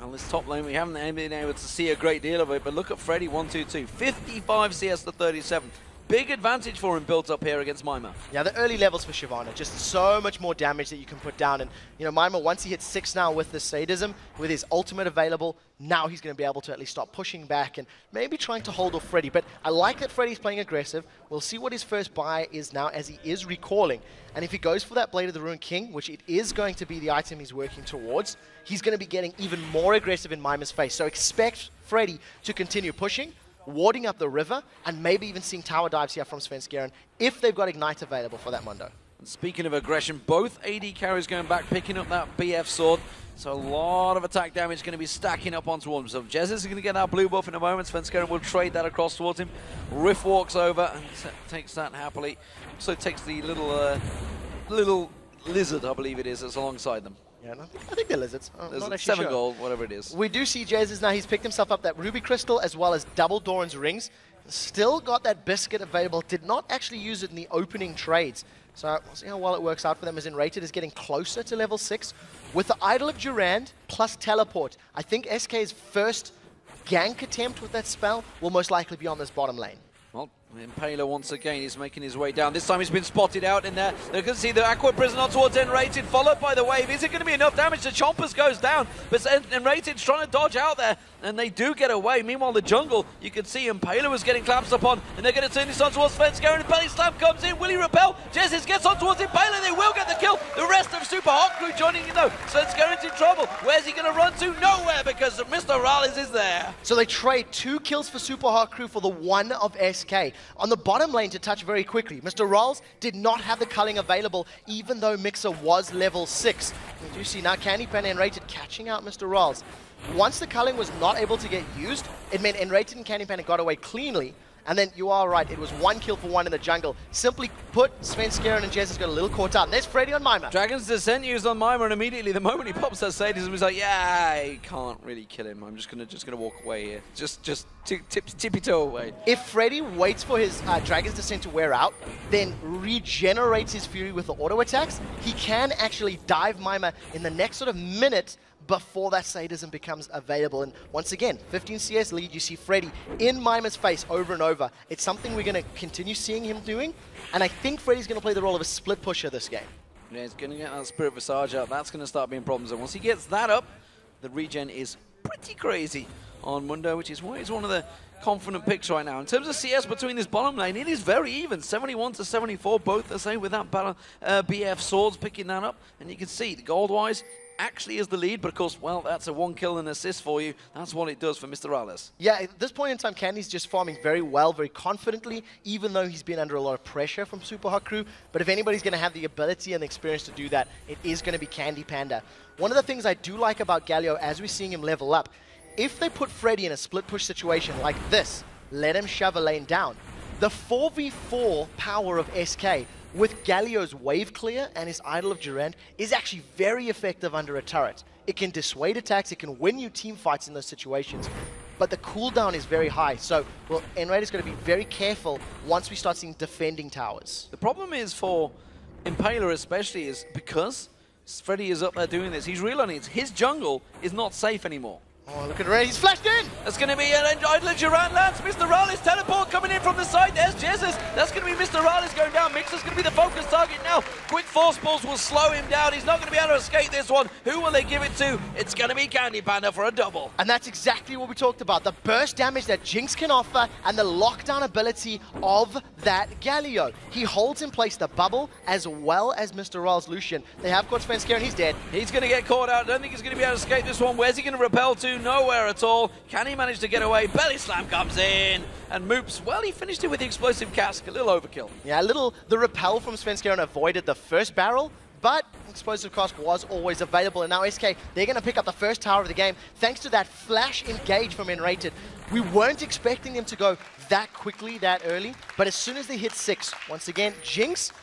On this top lane, we haven't been able to see a great deal of it, but look at Freddy 122, 55 CS to 37. Big advantage for him built up here against Mima. Yeah, the early levels for Shyvana, just so much more damage that you can put down. And, Mima, once he hits 6 now with the Sadism, with his ultimate available, now he's going to be able to at least start pushing back and maybe trying to hold off Freddy. But I like that Freddy's playing aggressive. We'll see what his first buy is now as he is recalling. And if he goes for that Blade of the Ruined King, which it is going to be the item he's working towards, he's going to be getting even more aggressive in Mima's face. So expect Freddy to continue pushing, warding up the river, and maybe even seeing tower dives here from Svenskeren if they've got Ignite available for that Mundo. And speaking of aggression, both AD carries going back, picking up that BF sword. So a lot of attack damage going to be stacking up onto him. So Jez is going to get that blue buff in a moment. Svenskeren will trade that across towards him. Rift walks over and takes that happily. Also takes the little lizard, I believe it is, that's alongside them. Yeah, I think they're lizards. There's not 7 sure. gold, whatever it is. We do see Jez's now. He's picked himself up that Ruby Crystal as well as double Doran's rings. Still got that biscuit available. Did not actually use it in the opening trades. So we'll see how well it works out for them as Enrated is getting closer to level 6. With the Idol of Durand plus Teleport, I think SK's first gank attempt with that spell will most likely be on this bottom lane. Well, Impaler once again is making his way down. This time he's been spotted out in there. You can see the Aqua Prisoner towards Enrated, followed by the wave. Is it going to be enough damage? The Chompers goes down, but Enrated's trying to dodge out there, and they do get away. Meanwhile, the jungle, you can see Impaler was getting collapsed upon, and they're going to turn this on towards Svenskeren, and Belly Slam comes in. Will he repel? Jezis gets on towards Impaler. They will get the kill. The rest of Super Hot Crew joining in though. Svenskaren's in trouble. Where's he going to run to? Nowhere, because Mr. Rallis is there. So they trade 2 kills for Super Hot Crew for the 1 of SK. On the bottom lane to touch very quickly, Mr. Rawls did not have the culling available, even though Mixer was level 6. You do see now Candy Pan and Enrated catching out Mr. Rawls. Once the culling was not able to get used, it meant Enrated and Candy Pan got away cleanly. And then you are right, it was 1 kill for 1 in the jungle. Simply put, Svenskeren and Jez has got a little caught up. There's Freddy on Mima. Dragon's Descent used on Mima, and immediately the moment he pops that sadism, he's like, yeah, I can't really kill him. I'm just gonna walk away here. Just tippy toe away. If Freddy waits for his Dragon's Descent to wear out, then regenerates his Fury with the auto attacks, he can actually dive Mima in the next sort of minute before that sadism becomes available. And once again, 15 CS lead, you see Freddy in Mima's face over and over. It's something we're going to continue seeing him doing, and I think Freddy's going to play the role of a split pusher this game. Yeah, he's going to get that Spirit Visage up. That's going to start being problems, and once he gets that up, the regen is pretty crazy on Mundo, which is why he's one of the confident picks right now. In terms of CS between this bottom lane, it is very even, 71 to 74, both the same with that BF swords picking that up, and you can see, the gold-wise, actually is the lead, but of course, well, that's a 1 kill and assist for you. That's what it does for Mr. Rallis. Yeah, at this point in time, Candy's just farming very well, very confidently, even though he's been under a lot of pressure from Super Hot Crew. But if anybody's going to have the ability and the experience to do that, it is going to be Candy Panda. One of the things I do like about Galio, as we're seeing him level up, if they put Freddy in a split push situation like this, let him shove a lane down, the 4v4 power of SK with Galio's wave clear and his Idol of Durand is actually very effective under a turret. It can dissuade attacks, it can win you team fights in those situations. but the cooldown is very high. So, well, Enraid is going to be very careful once we start seeing defending towers. The problem is for Impaler especially is because Freddy is up there doing this, he's realizing his jungle is not safe anymore. Oh, look at Ray, he's flashed in! That's going to be an idler Duran lands. Mr. Raleigh teleport coming in from the side. There's Jesus. That's going to be Mr. Raleigh's going down. Mixer's going to be the focus target now. Quick force balls will slow him down. He's not going to be able to escape this one. Who will they give it to? It's going to be Candy Panda for a double. And that's exactly what we talked about. The burst damage that Jinx can offer and the lockdown ability of that Galio. He holds in place the bubble as well as Mr. Raleigh's Lucian. They have caught Svenskeren, he's dead. He's going to get caught out. I don't think he's going to be able to escape this one. Where's he going to repel to? Nowhere at all. Can he manage to get away? Belly slam comes in, and Moops, well, he finished it with the explosive cask. A little overkill. Yeah, the repel from Svenskeren avoided the first barrel, but explosive cask was always available. And now SK, they're going to pick up the first tower of the game thanks to that flash engage from Enrated. We weren't expecting them to go that quickly, that early, but as soon as they hit 6, once again, Jinx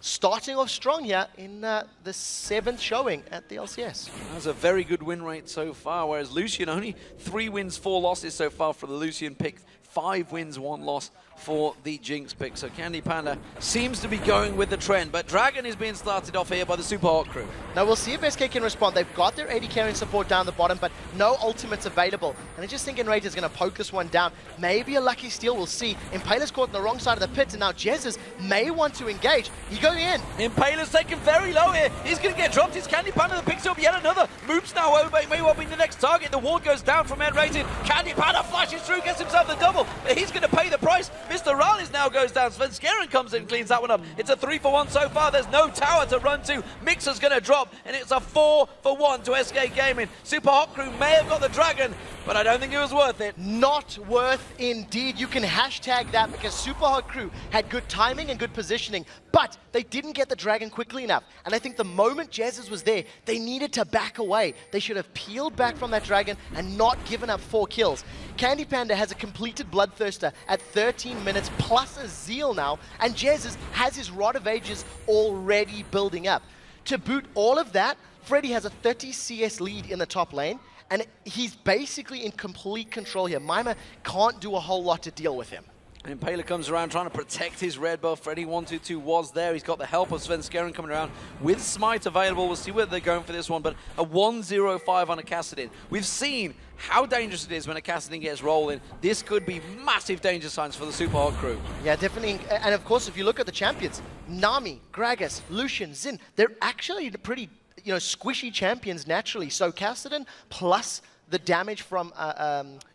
starting off strong here in the 7th showing at the LCS. That's a very good win rate so far, whereas Lucian only 3 wins, 4 losses so far for the Lucian pick. 5 wins, 1 loss for the Jinx pick. So Candy Panda seems to be going with the trend, but Dragon is being started off here by the Super Hot crew. Now we'll see if SK can respond. They've got their AD carrying support down the bottom, but no ultimates available. And I just think Enrage is going to poke this one down. Maybe a lucky steal, we'll see. Impaler's caught on the wrong side of the pit, and now Jesus may want to engage. He's going in. Impaler's taken very low here. He's going to get dropped. It's Candy Panda that picks up yet another. Moops now over. He may well be the next target. The ward goes down from Enrated. Candy Panda flashes through, gets himself the double. He's going to pay the price. Mr. Raleigh now goes down. Svenskeren comes in, cleans that one up. It's a 3-for-1 so far. There's no tower to run to. Mixer's going to drop, and it's a 4-for-1 to SK Gaming. Super Hot Crew may have got the Dragon, but I don't think it was worth it. Not worth indeed. You can hashtag that because Super Hot Crew had good timing and good positioning, but they didn't get the Dragon quickly enough. And I think the moment Jesus was there, they needed to back away. They should have peeled back from that Dragon and not given up 4 kills. Candy Panda has a completed Bloodthirster at 13 minutes plus a Zeal now, and Jesus has his Rod of Ages already building up. To boot all of that, Freddy has a 30 CS lead in the top lane, and he's basically in complete control here. Mima can't do a whole lot to deal with him. And Impaler comes around trying to protect his red buff. Freddy 122 was there. He's got the help of Svenskeren coming around with Smite available. We'll see whether they're going for this one, but a 1-0-5 on a Kassadin. We've seen how dangerous it is when a Kassadin gets rolling. This could be massive danger signs for the Super Hot Crew. Yeah, definitely. And of course, if you look at the champions, Nami, Gragas, Lucian, Xin, they're actually pretty squishy champions naturally. So Kassadin plus the damage from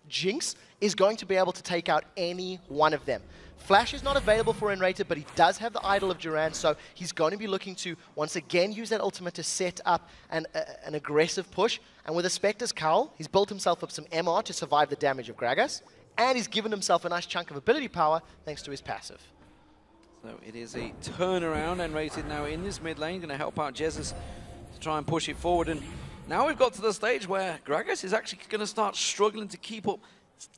Jinx is going to be able to take out any one of them. Flash is not available for Enrated, but he does have the Idol of Duran, so he's going to be looking to once again use that ultimate to set up an aggressive push. And with a Spectre's Cowl, he's built himself up some MR to survive the damage of Gragas, and he's given himself a nice chunk of ability power thanks to his passive. So it is a turnaround, Enrated now in this mid lane, going to help out Jesus to try and push it forward. And now we've got to the stage where Gragas is actually going to start struggling to keep up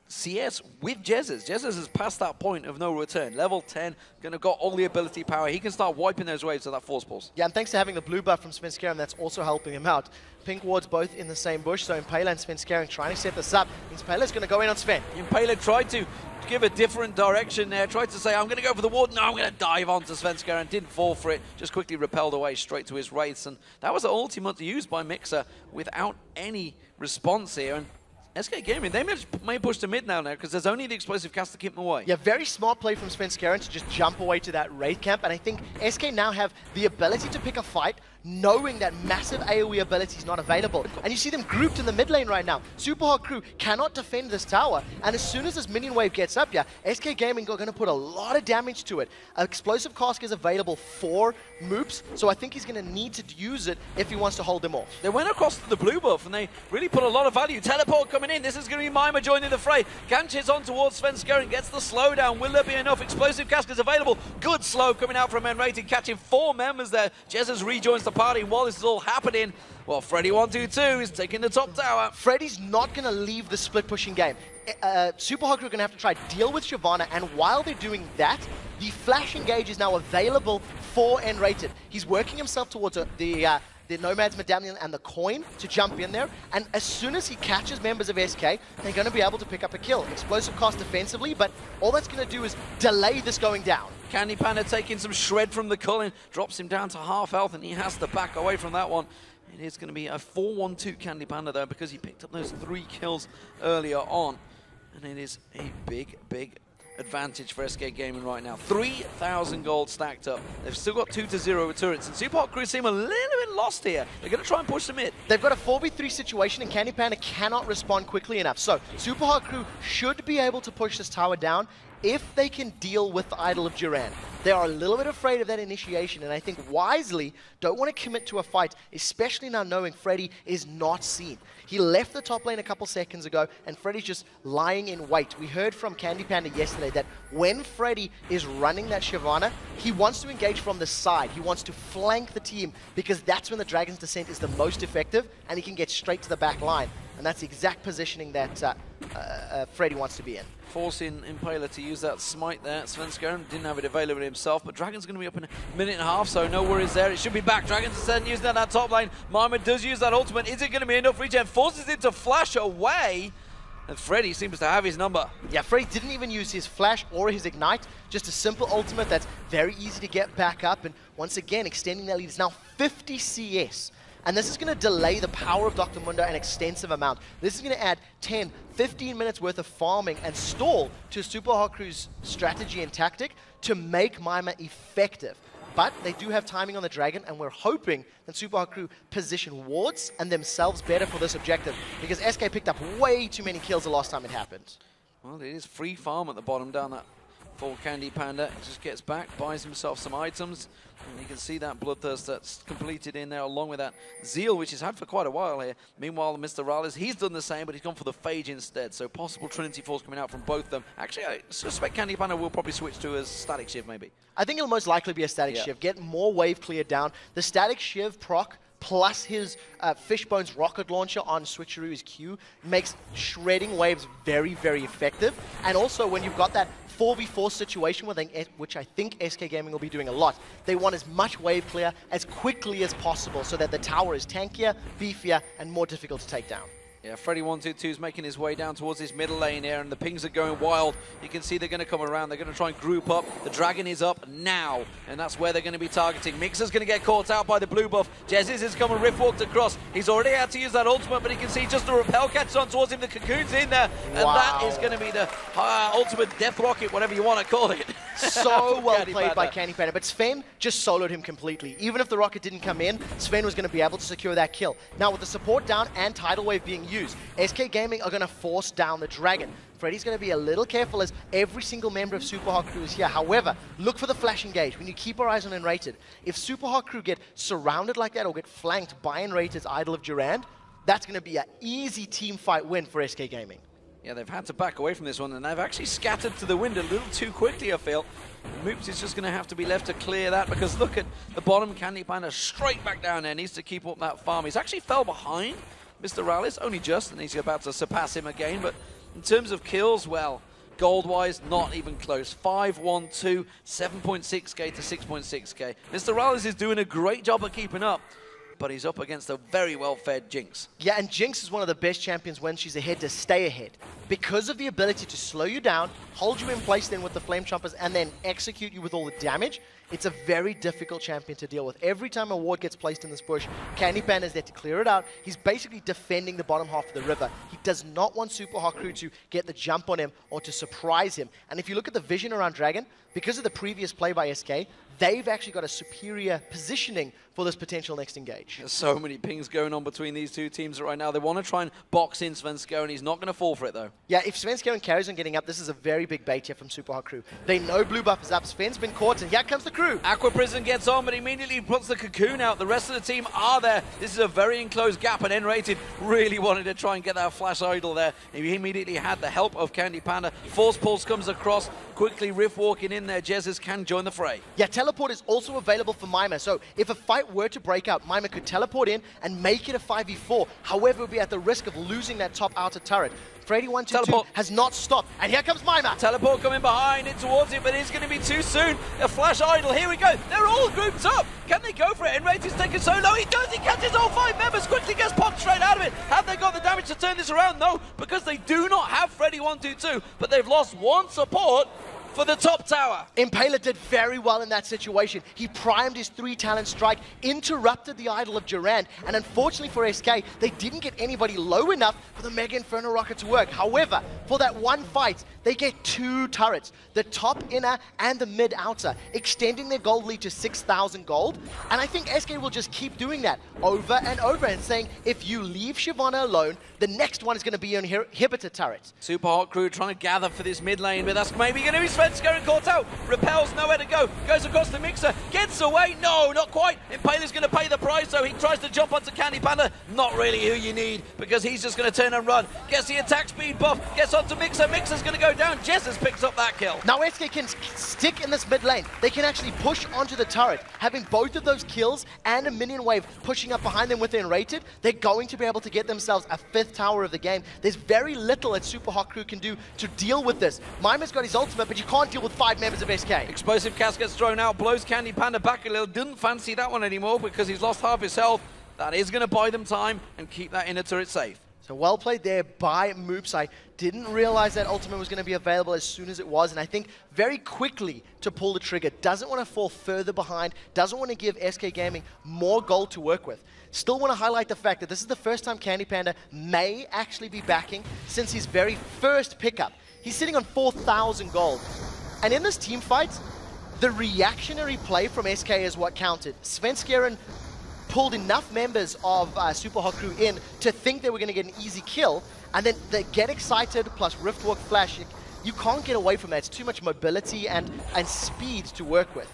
CS with Jesus. Jesus has passed that point of no return. Level 10, going to got all the ability power. He can start wiping those waves of that force pulse. Yeah, and thanks to having the blue buff from Svenskeren, that's also helping him out. Pink ward's both in the same bush, so Impaler and Svenskeren trying to set this up. Impaler's going to go in on Sven. Impaler tried to give a different direction there, tried to say, I'm going to go for the ward. No, I'm going to dive onto Svenskeren. Didn't fall for it, just quickly repelled away straight to his wraiths. And that was the ultimate used by Mixer without any response here. And SK Gaming, they may push to mid now because there's only the explosive cast to keep them away. Yeah, very smart play from Svenskeren to just jump away to that raid camp, and I think SK now have the ability to pick a fight knowing that massive AoE ability is not available. And you see them grouped in the mid lane right now. Super Hot Crew cannot defend this tower, and as soon as this minion wave gets up, SK Gaming are going to put a lot of damage to it. Explosive cask is available for Moops, so I think he's going to need to use it if he wants to hold them off. They went across to the blue buff, and they really put a lot of value. Teleport coming in. This is going to be Mima joining the fray. Ganch on towards Svenskeren, gets the slowdown. Will there be enough? Explosive cask is available. Good slow coming out from Enrated, catching 4 members there. Jesus rejoins the party while this is all happening. Well, Freddy 122 is taking the top tower. Freddy's not going to leave the split pushing game. Super Hot Crew are going to have to try to deal with Shyvana, and while they're doing that, the flash engage is now available for Enrated. He's working himself towards the the Nomad's Medallion and the coin to jump in there, and as soon as he catches members of SK, they're going to be able to pick up a kill. Explosive cost defensively, but all that's going to do is delay this going down. Candy Panda taking some shred from the Cullen, drops him down to half health, and he has to back away from that one. It is going to be a 4-1-2 Candy Panda, though, because he picked up those 3 kills earlier on. And it is a big, big advantage for SK Gaming right now. 3,000 gold stacked up. They've still got 2-0 with turrets. And Super Hot Crew seem a little bit lost here. They're going to try and push them in. They've got a 4v3 situation, and Candy Panda cannot respond quickly enough. So Super Hot Crew should be able to push this tower down if they can deal with the Idol of Durand. They are a little bit afraid of that initiation, and I think wisely don't want to commit to a fight, especially now knowing Freddy is not seen. He left the top lane a couple seconds ago, and Freddy's just lying in wait. We heard from Candy Panda yesterday that when Freddy is running that Shyvana, he wants to engage from the side. He wants to flank the team, because that's when the Dragon's Descent is the most effective, and he can get straight to the back line. And that's the exact positioning that Freddy wants to be in. Forcing Impaler to use that smite there. Svenskeren didn't have it available himself, but Dragon's going to be up in a minute and a half, so no worries there. It should be back. Dragon's Descent using that top lane. Mima does use that ultimate. Is it going to be enough regen? Forces it to flash away, and Freddy seems to have his number. Yeah, Freddy didn't even use his flash or his ignite. Just a simple ultimate that's very easy to get back up, and once again, extending that lead. Is now 50 CS. And this is going to delay the power of Dr. Mundo an extensive amount. This is going to add 10, 15 minutes worth of farming and stall to Super Hot Crew's strategy and tactic to make Mima effective. But they do have timing on the Dragon, and we're hoping that Super Hot Crew position wards and themselves better for this objective, because SK picked up way too many kills the last time it happened. Well, it is free farm at the bottom down that for Candy Panda. Just gets back, buys himself some items, and you can see that Bloodthirst that's completed in there, along with that Zeal, which he's had for quite a while here. Meanwhile, Mr. Rallis, he's done the same, but he's gone for the Phage instead, so possible Trinity Force coming out from both of them. Actually, I suspect Candy Panda will probably switch to a Static Shiv, maybe. I think it'll most likely be a Static Shiv. Get more wave cleared down. The Static Shiv proc plus his Fishbone's rocket launcher on Switcheroo's Q makes shredding waves very, very effective. And also, when you've got that 4v4 situation, which I think SK Gaming will be doing a lot, they want as much wave clear as quickly as possible so that the tower is tankier, beefier, and more difficult to take down. Yeah, Freddy122 is making his way down towards his middle lane here, and the pings are going wild. You can see they're going to come around. They're going to try and group up. The Dragon is up now, and that's where they're going to be targeting. Mixer's going to get caught out by the blue buff. Jezis is coming rift-walked across. He's already had to use that ultimate, but he can see just the repel catches on towards him. The Cocoon's in there, and that is going to be the ultimate death rocket, whatever you want to call it. So well played by Candy Panda, but Sven just soloed him completely. Even if the rocket didn't come in, Sven was going to be able to secure that kill. Now, with the support down and Tidal Wave being used, SK Gaming are going to force down the Dragon. Freddy's going to be a little careful as every single member of Super Hot Crew is here. However, look for the flash engage. We need to keep our eyes on Enrated. If Super Hot Crew get surrounded like that or get flanked by Enrated's Idol of Durand, that's going to be an easy team fight win for SK Gaming. Yeah, they've had to back away from this one, and they've actually scattered to the wind a little too quickly, I feel. Moops is just going to have to be left to clear that, because look at the bottom. Candy Panda straight back down there, needs to keep up that farm. He's actually fell behind Mr. Rallis, only just, and he's about to surpass him again. But in terms of kills, well, gold-wise, not even close. 5-1-2, 7.6k to 6.6k. Mr. Rallis is doing a great job of keeping up, but he's up against a very well-fed Jinx. Yeah, and Jinx is one of the best champions when she's ahead to stay ahead. Because of the ability to slow you down, hold you in place then with the Flame Chompers, and then execute you with all the damage, it's a very difficult champion to deal with. Every time a ward gets placed in this bush, Candy Panda is there to clear it out. He's basically defending the bottom half of the river. He does not want Super Hot Crew to get the jump on him or to surprise him. And if you look at the vision around Dragon, because of the previous play by SK, they've actually got a superior positioning for this potential next engage. There's so many pings going on between these two teams right now. They want to try and box in Svenskeren, and he's not going to fall for it, though. Yeah, if Svenskeren carries on getting up, this is a very big bait here from Super Hot Crew. They know blue buff is up. Sven's been caught, and here comes the crew. Aqua Prison gets on, but immediately puts the Cocoon out. The rest of the team are there. This is a very enclosed gap, and N-Rated really wanted to try and get that flash idol there. He immediately had the help of Candy Panda. Force Pulse comes across, quickly rift walking in there. Jezis can join the fray. Yeah, Teleport is also available for Mima, so if a fight were to break out, Mima could could teleport in and make it a 5v4. However, it would be at the risk of losing that top outer turret. Freddy122 has not stopped, and here comes Mima. Teleport coming behind it towards it, but it's going to be too soon. A flash idle, here we go. They're all grouped up. Can they go for it? Enrage is taken so low. He does, he catches all 5 members, quickly gets popped straight out of it. Have they got the damage to turn this around? No, because they do not have Freddy122, but they've lost one support for the top tower. Impaler did very well in that situation. He primed his 3-talent strike, interrupted the idol of Durand, and unfortunately for SK, they didn't get anybody low enough for the Mega Inferno rocket to work. However, for that one fight, they get 2 turrets, the top inner and the mid outer, extending their gold lead to 6,000 gold. And I think SK will just keep doing that over and over and saying, if you leave Shyvana alone, the next one is going to be an inhibitor turret. Super Hot Crew trying to gather for this mid lane, but that's maybe going to be Svenskeren caught out. Repels, nowhere to go. Goes across the Mixer, gets away. No, not quite. Impaler's going to pay the price, so he tries to jump onto Candy Panda. Not really who you need, because he's just going to turn and run. Gets the attack speed buff, gets onto Mixer. Mixer's going to go down. Jess's picks up that kill. Now SK can stick in this mid lane. They can actually push onto the turret. Having both of those kills and a minion wave pushing up behind them with the Enrated, they're going to be able to get themselves a 5th tower of the game. There's very little that Super Hot Crew can do to deal with this. Mima's got his ultimate, but you can't deal with 5 members of SK. Explosive cast gets thrown out, blows Candy Panda back a little. Didn't fancy that one anymore because he's lost half his health. That is going to buy them time and keep that inner turret safe. So well played there by Moops. I didn't realize that ultimate was going to be available as soon as it was, and I think very quickly to pull the trigger. Doesn't want to fall further behind, doesn't want to give SK Gaming more gold to work with. Still want to highlight the fact that this is the first time Candy Panda may actually be backing since his very first pickup. He's sitting on 4,000 gold. And in this team fight, the reactionary play from SK is what counted. Svenskeren pulled enough members of Super Hot Crew in to think they were going to get an easy kill, and then they get excited, plus Riftwalk Flash. You can't get away from that. It's too much mobility and speed to work with.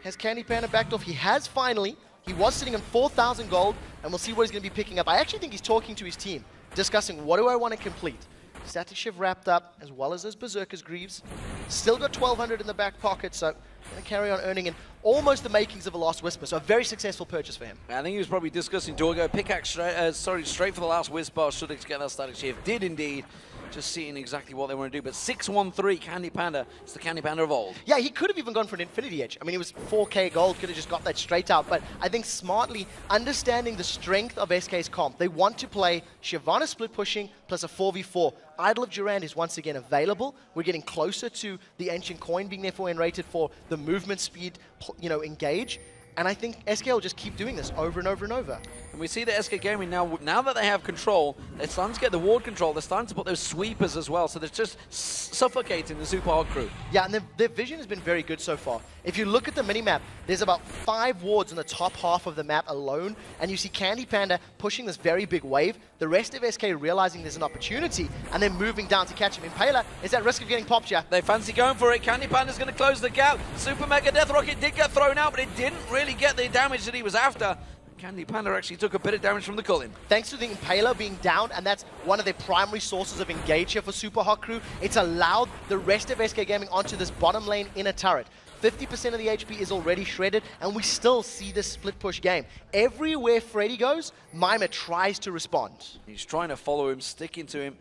Has Candy Panda backed off? He has finally. He was sitting on 4,000 gold, and we'll see what he's going to be picking up. I actually think he's talking to his team, discussing what do I want to complete. Static Shiv wrapped up, as well as his Berserker's Greaves. Still got 1,200 in the back pocket, so going to carry on earning in almost the makings of a Last Whisper. So a very successful purchase for him. I think he was probably discussing, do I go pickaxe straight for the Last Whisper, should it get that Static Shiv? Did indeed. Just seeing exactly what they want to do. But 613 Candy Panda, it's the Candy Panda of old. Yeah, he could have even gone for an Infinity Edge. I mean, it was 4k gold, could have just got that straight out. But I think smartly understanding the strength of SK's comp, they want to play Shyvana split pushing plus a 4v4. Idol of Durand is once again available. We're getting closer to the Ancient Coin being therefore enrated for the movement speed, engage. And I think SK will just keep doing this over and over and over. And we see that SK Gaming now that they have control, they're starting to get the ward control, they're starting to put those sweepers as well, so they're just suffocating the Super Hot Crew. Yeah, and their vision has been very good so far. If you look at the minimap, there's about 5 wards in the top half of the map alone, and you see Candy Panda pushing this very big wave. The rest of SK realizing there's an opportunity, and then moving down to catch him. Impaler is at risk of getting popped here. They fancy going for it. Candy Panda's going to close the gap. Super Mega Death Rocket did get thrown out, but it didn't really get the damage that he was after. Candy Panda actually took a bit of damage from the Cullen. Thanks to the Impaler being down, and that's one of their primary sources of engage here for Super Hot Crew, it's allowed the rest of SK Gaming onto this bottom lane inner turret. 50% of the HP is already shredded, and we still see this split push game. Everywhere Freddy goes, Mima tries to respond. He's trying to follow him, sticking to him.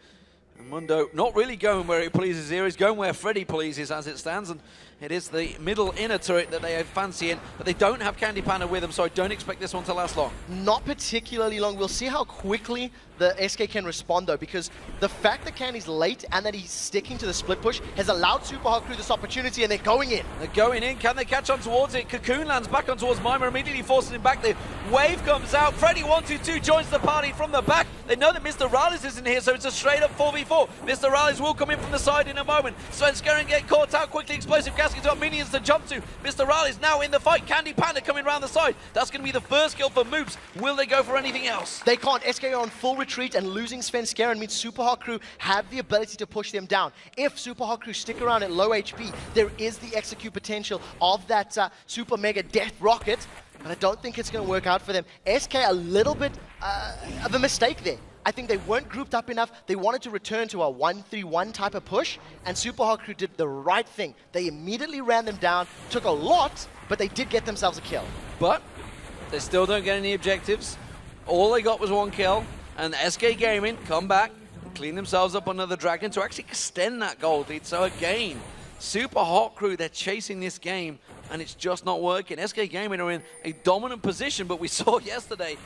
And Mundo not really going where he pleases here, he's going where Freddy pleases as it stands, and it is the middle inner turret that they have fancy in, but they don't have Candy Panda with them, so I don't expect this one to last long. Not particularly long. We'll see how quickly the SK can respond though, because the fact that Candy's late and that he's sticking to the split push has allowed Super Hot Crew this opportunity, and they're going in. They're going in. Can they catch on towards it? Cocoon lands back on towards Mima, immediately forcing him back. The wave comes out. Freddy122 joins the party from the back. They know that Mr. Rallis isn't here, so it's a straight up 4v4. Mr. Rallis will come in from the side in a moment. Svenskeren get caught out quickly. Explosive Casket's got minions to jump to. Mr. Rallis now in the fight. Candy Panda coming around the side. That's going to be the first kill for Moops. Will they go for anything else? They can't. SK are on full retreat, and losing Svenskeren means Super Hot Crew have the ability to push them down. If Super Hot Crew stick around at low HP, there is the execute potential of that Super Mega Death Rocket, but I don't think it's going to work out for them. SK a little bit of a mistake there. I think they weren't grouped up enough. They wanted to return to a 1-3-1 type of push, and Super Hot Crew did the right thing. They immediately ran them down, took a lot, but they did get themselves a kill. But They still don't get any objectives. All they got was 1 kill, and SK Gaming come back, clean themselves up another Dragon to actually extend that gold lead. So again, Super Hot Crew, they're chasing this game, and it's just not working. SK Gaming are in a dominant position, but we saw yesterday,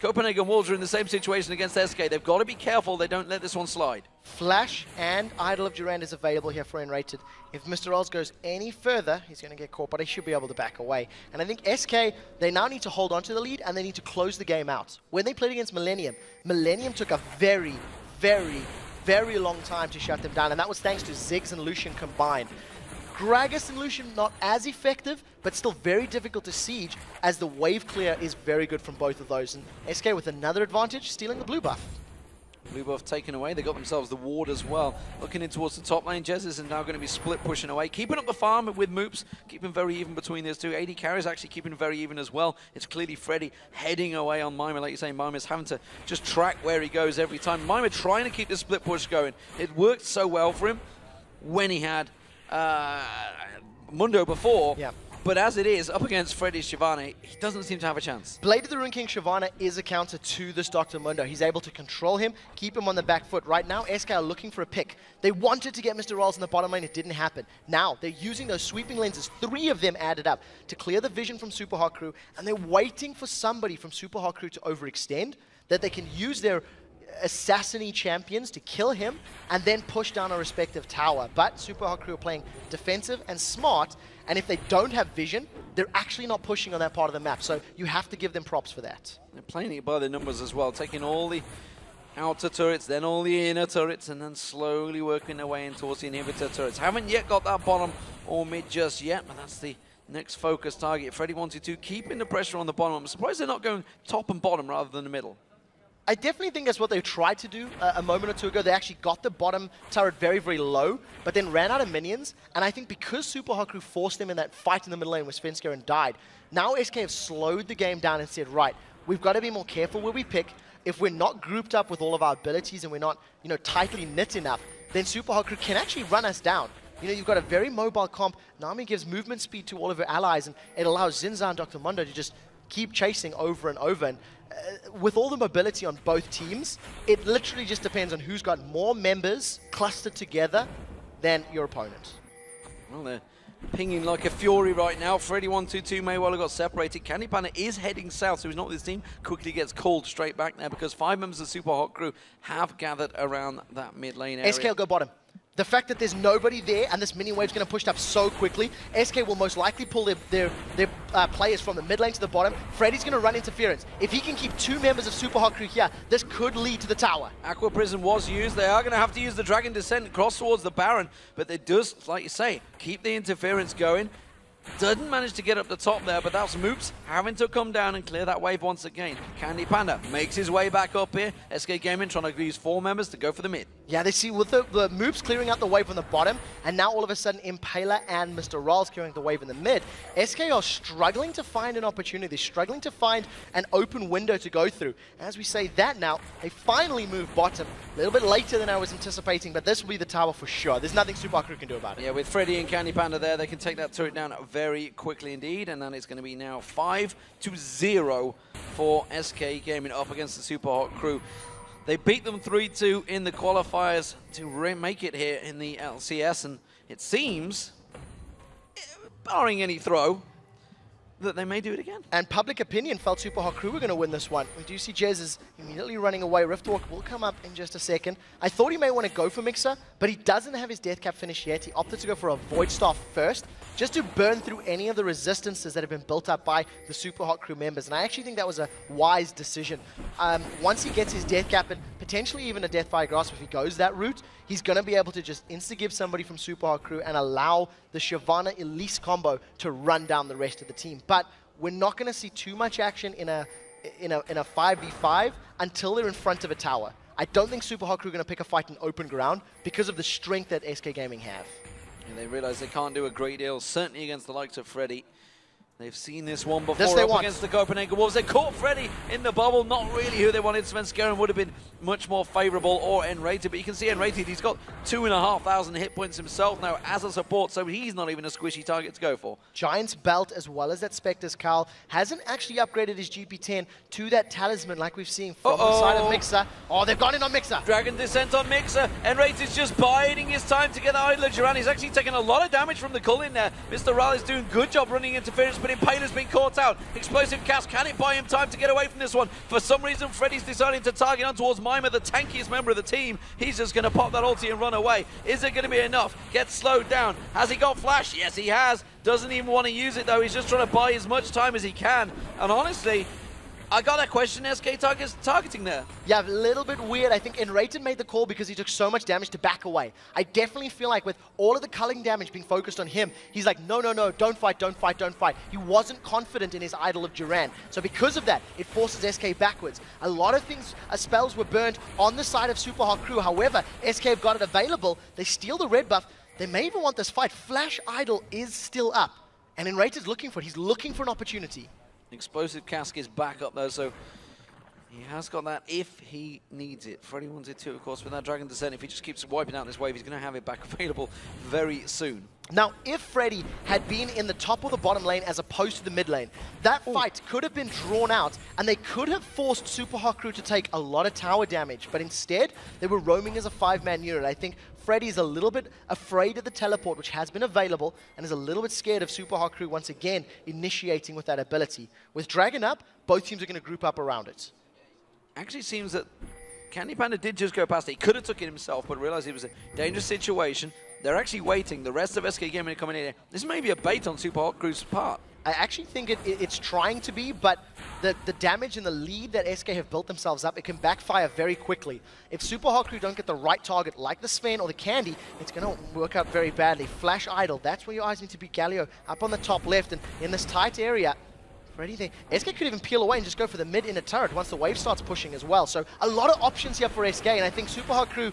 Copenhagen Wolves are in the same situation against SK. They've got to be careful they don't let this one slide. Flash and Idol of Durand is available here for Enrated. If Mr. Rolls goes any further, he's going to get caught, but he should be able to back away. And I think SK, they now need to hold on to the lead, and they need to close the game out. When they played against Millennium, Millennium took a very, very, very long time to shut them down, and that was thanks to Ziggs and Lucian combined. Gragas and Lucian not as effective, but still very difficult to siege, as the wave clear is very good from both of those. And SK with another advantage, stealing the blue buff. Blue buff taken away. They got themselves the ward as well. Looking in towards the top lane, Jez is now going to be split pushing away. Keeping up the farm with Moops, keeping very even between those two. AD carries actually keeping very even as well. It's clearly Freddy heading away on Mima. Like you say, Mima's having to just track where he goes every time. Mima trying to keep the split push going. It worked so well for him when he had Mundo before. Yeah. But as it is, up against Freddy's Shyvana, he doesn't seem to have a chance. Blade of the Rune King Shyvana is a counter to this Dr. Mundo. He's able to control him, keep him on the back foot. Right now, SK are looking for a pick. They wanted to get Mr. Rolls in the bottom lane. It didn't happen. Now, they're using those sweeping lenses, 3 of them added up, to clear the vision from Super Hot Crew, and they're waiting for somebody from Super Hot Crew to overextend, that they can use their assassin-y champions to kill him and then push down a respective tower. But Super Hot Crew are playing defensive and smart, and if they don't have vision, they're actually not pushing on that part of the map. So you have to give them props for that. They're playing it by the numbers as well, taking all the outer turrets, then all the inner turrets, and then slowly working their way in towards the inhibitor turrets. Haven't yet got that bottom or mid just yet, but that's the next focus target. Freddy122 keeping the pressure on the bottom. I'm surprised they're not going top and bottom rather than the middle. I definitely think that's what they tried to do a moment or two ago. They actually got the bottom turret very, very low, but then ran out of minions. And I think because Super Hot Crew forced them in that fight in the middle lane with Svenska and died, now SK have slowed the game down and said, right, we've got to be more careful where we pick. If we're not grouped up with all of our abilities and we're not, tightly knit enough, then Super Hot Crew can actually run us down. You've got a very mobile comp. Nami gives movement speed to all of her allies, and it allows Zinza and Dr. Mundo to just keep chasing over and over. And with all the mobility on both teams, it literally just depends on who's got more members clustered together than your opponent. Well, they're pinging like a fury right now. Freddy122 may well have got separated. Candy Panda is heading south, so he's not with his team. Quickly gets called straight back there because 5 members of Super Hot Crew have gathered around that mid lane area. SK will go bottom. The fact that there's nobody there and this mini wave's going to push up so quickly, SK will most likely pull their players from the mid lane to the bottom. Freddy's going to run interference. If he can keep 2 members of Super Hot Crew here, this could lead to the tower. Aqua Prison was used. They are going to have to use the Dragon Descent cross towards the Baron, but they does, like you say, keep the interference going. Doesn't manage to get up the top there, but that's Moops having to come down and clear that wave once again. Candy Panda makes his way back up here. SK Gaming trying to use 4 members to go for the mid. Yeah, they see with the Moops clearing out the wave from the bottom, and now all of a sudden Impaler and Mr. Rolls clearing the wave in the mid. SK are struggling to find an opportunity. They're struggling to find an open window to go through. As we say that now, they finally move bottom. A little bit later than I was anticipating, but this will be the tower for sure. There's nothing Super Hot Crew can do about it. Yeah, with Freddy and Candy Panda there, they can take that turret down very quickly indeed, and then it's going to be now 5-0 for SK Gaming up against the Super Hot Crew. They beat them 3-2 in the qualifiers to make it here in the LCS, and it seems, barring any throw, that they may do it again. And public opinion felt Super Hot Crew were going to win this one. We do see Jez is immediately running away. Riftwalk will come up in just a second. I thought he may want to go for Mixer, but he doesn't have his death cap finished yet. He opted to go for a Void Staff first, just to burn through any of the resistances that have been built up by the Super Hot Crew members. And I actually think that was a wise decision. Once he gets his death cap and potentially even a Deathfire Grasp, if he goes that route, he's going to be able to just insta-give somebody from Super Hot Crew and allow the Shyvana Elise combo to run down the rest of the team. But we're not going to see too much action in a 5v5 until they're in front of a tower. I don't think Super Hot Crew are going to pick a fight in open ground because of the strength that SK Gaming have. And they realize they can't do a great deal, certainly against the likes of Freddy. They've seen this one before This they up want. against the Copenhagen Wolves. They caught Freddy in the bubble, not really who they wanted. Svenskeren would have been much more favorable or N-rated, but you can see N-rated, he's got 2,500 hit points himself now as a support, so he's not even a squishy target to go for. Giant's Belt, as well as that Spectre's Cowl, hasn't actually upgraded his GP10 to that Talisman like we've seen from the side of Mixer. Oh, they've gone in on Mixer. Dragon Descent on Mixer. N-rated's just biding his time to get the Idler Duran. He's actually taking a lot of damage from the Cull in there. Mr. Raleigh is doing a good job running interference, but Impaler's been caught out. Explosive Cast, can it buy him time to get away from this one? For some reason, Freddy's deciding to target on towards Mima, the tankiest member of the team. He's just going to pop that ulti and run away. Is it going to be enough? Gets slowed down. Has he got flash? Yes, he has. Doesn't even want to use it, though. He's just trying to buy as much time as he can. And honestly, I got that question SK targeting there. Yeah, a little bit weird. I think Enrated made the call because he took so much damage to back away. I definitely feel like with all of the culling damage being focused on him, he's like, no, no, no, don't fight, don't fight, don't fight. He wasn't confident in his idol of Duran. So because of that, it forces SK backwards. A lot of things, spells were burned on the side of Super Hot Crew. However, SK have got it available. They steal the red buff. They may even want this fight. Flash Idol is still up. And Enrated's looking for it. He's looking for an opportunity. Explosive Cask is back up though, so he has got that if he needs it. Freddy wants it too, of course, with that Dragon Descent. If he just keeps wiping out this wave, he's going to have it back available very soon. Now, if Freddy had been in the top or the bottom lane as opposed to the mid lane, that fight could have been drawn out, and they could have forced Super Hot Crew to take a lot of tower damage, but instead, they were roaming as a 5-man unit. I think Freddy's a little bit afraid of the teleport, which has been available, and is a little bit scared of Super Hot Crew once again initiating with that ability. With Dragon up, both teams are going to group up around it. Actually seems that Candy Panda did just go past it. He could have took it himself, but realized it was a dangerous situation. They're actually waiting. The rest of SK Gaming are coming in. This may be a bait on Super Hot Crew's part. I actually think it's trying to be, but the damage and the lead that SK have built themselves up, it can backfire very quickly. If Super Hot Crew don't get the right target, like the Sven or the Candy, it's going to work out very badly. Flash Idol, that's where your eyes need to be. Galio up on the top left, and in this tight area, Freddy there. SK could even peel away and just go for the mid inner turret once the wave starts pushing as well. So a lot of options here for SK, and I think Super Hot Crew,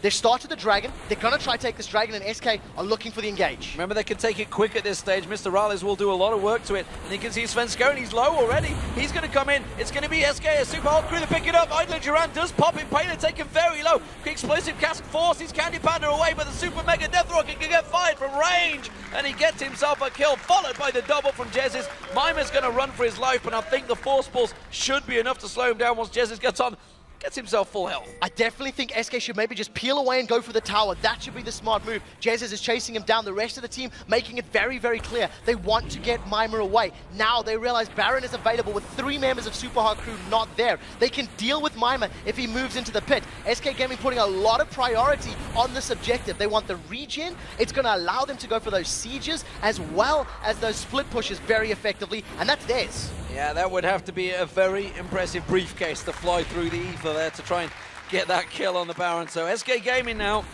they've started the Dragon. They're going to try to take this Dragon, and SK are looking for the engage. Remember, they can take it quick at this stage. Mr. Rales will do a lot of work to it. And you can see Svenskeren, he's low already. He's going to come in. It's going to be SK, a Super Hot Crew to pick it up. Idler Duran does pop in. Paler taken very low. Explosive Cask forces Candy Panda away, but the Super Mega Death Rocket can get fired from range. And he gets himself a kill, followed by the double from Jezis. Mima's going to run for his life, but I think the Force Pulse should be enough to slow him down once Jezis gets on. Gets himself full health. I definitely think SK should maybe just peel away and go for the tower. That should be the smart move. Jesus is chasing him down. The rest of the team making it very, very clear. They want to get Mima away. Now they realize Baron is available with 3 members of Super Hot Crew not there. They can deal with Mima if he moves into the pit. SK Gaming putting a lot of priority on this objective. They want the regen. It's going to allow them to go for those sieges as well as those split pushes very effectively, and that's theirs. Yeah, that would have to be a very impressive briefcase to fly through the ether there to try and get that kill on the Baron. So SK Gaming now,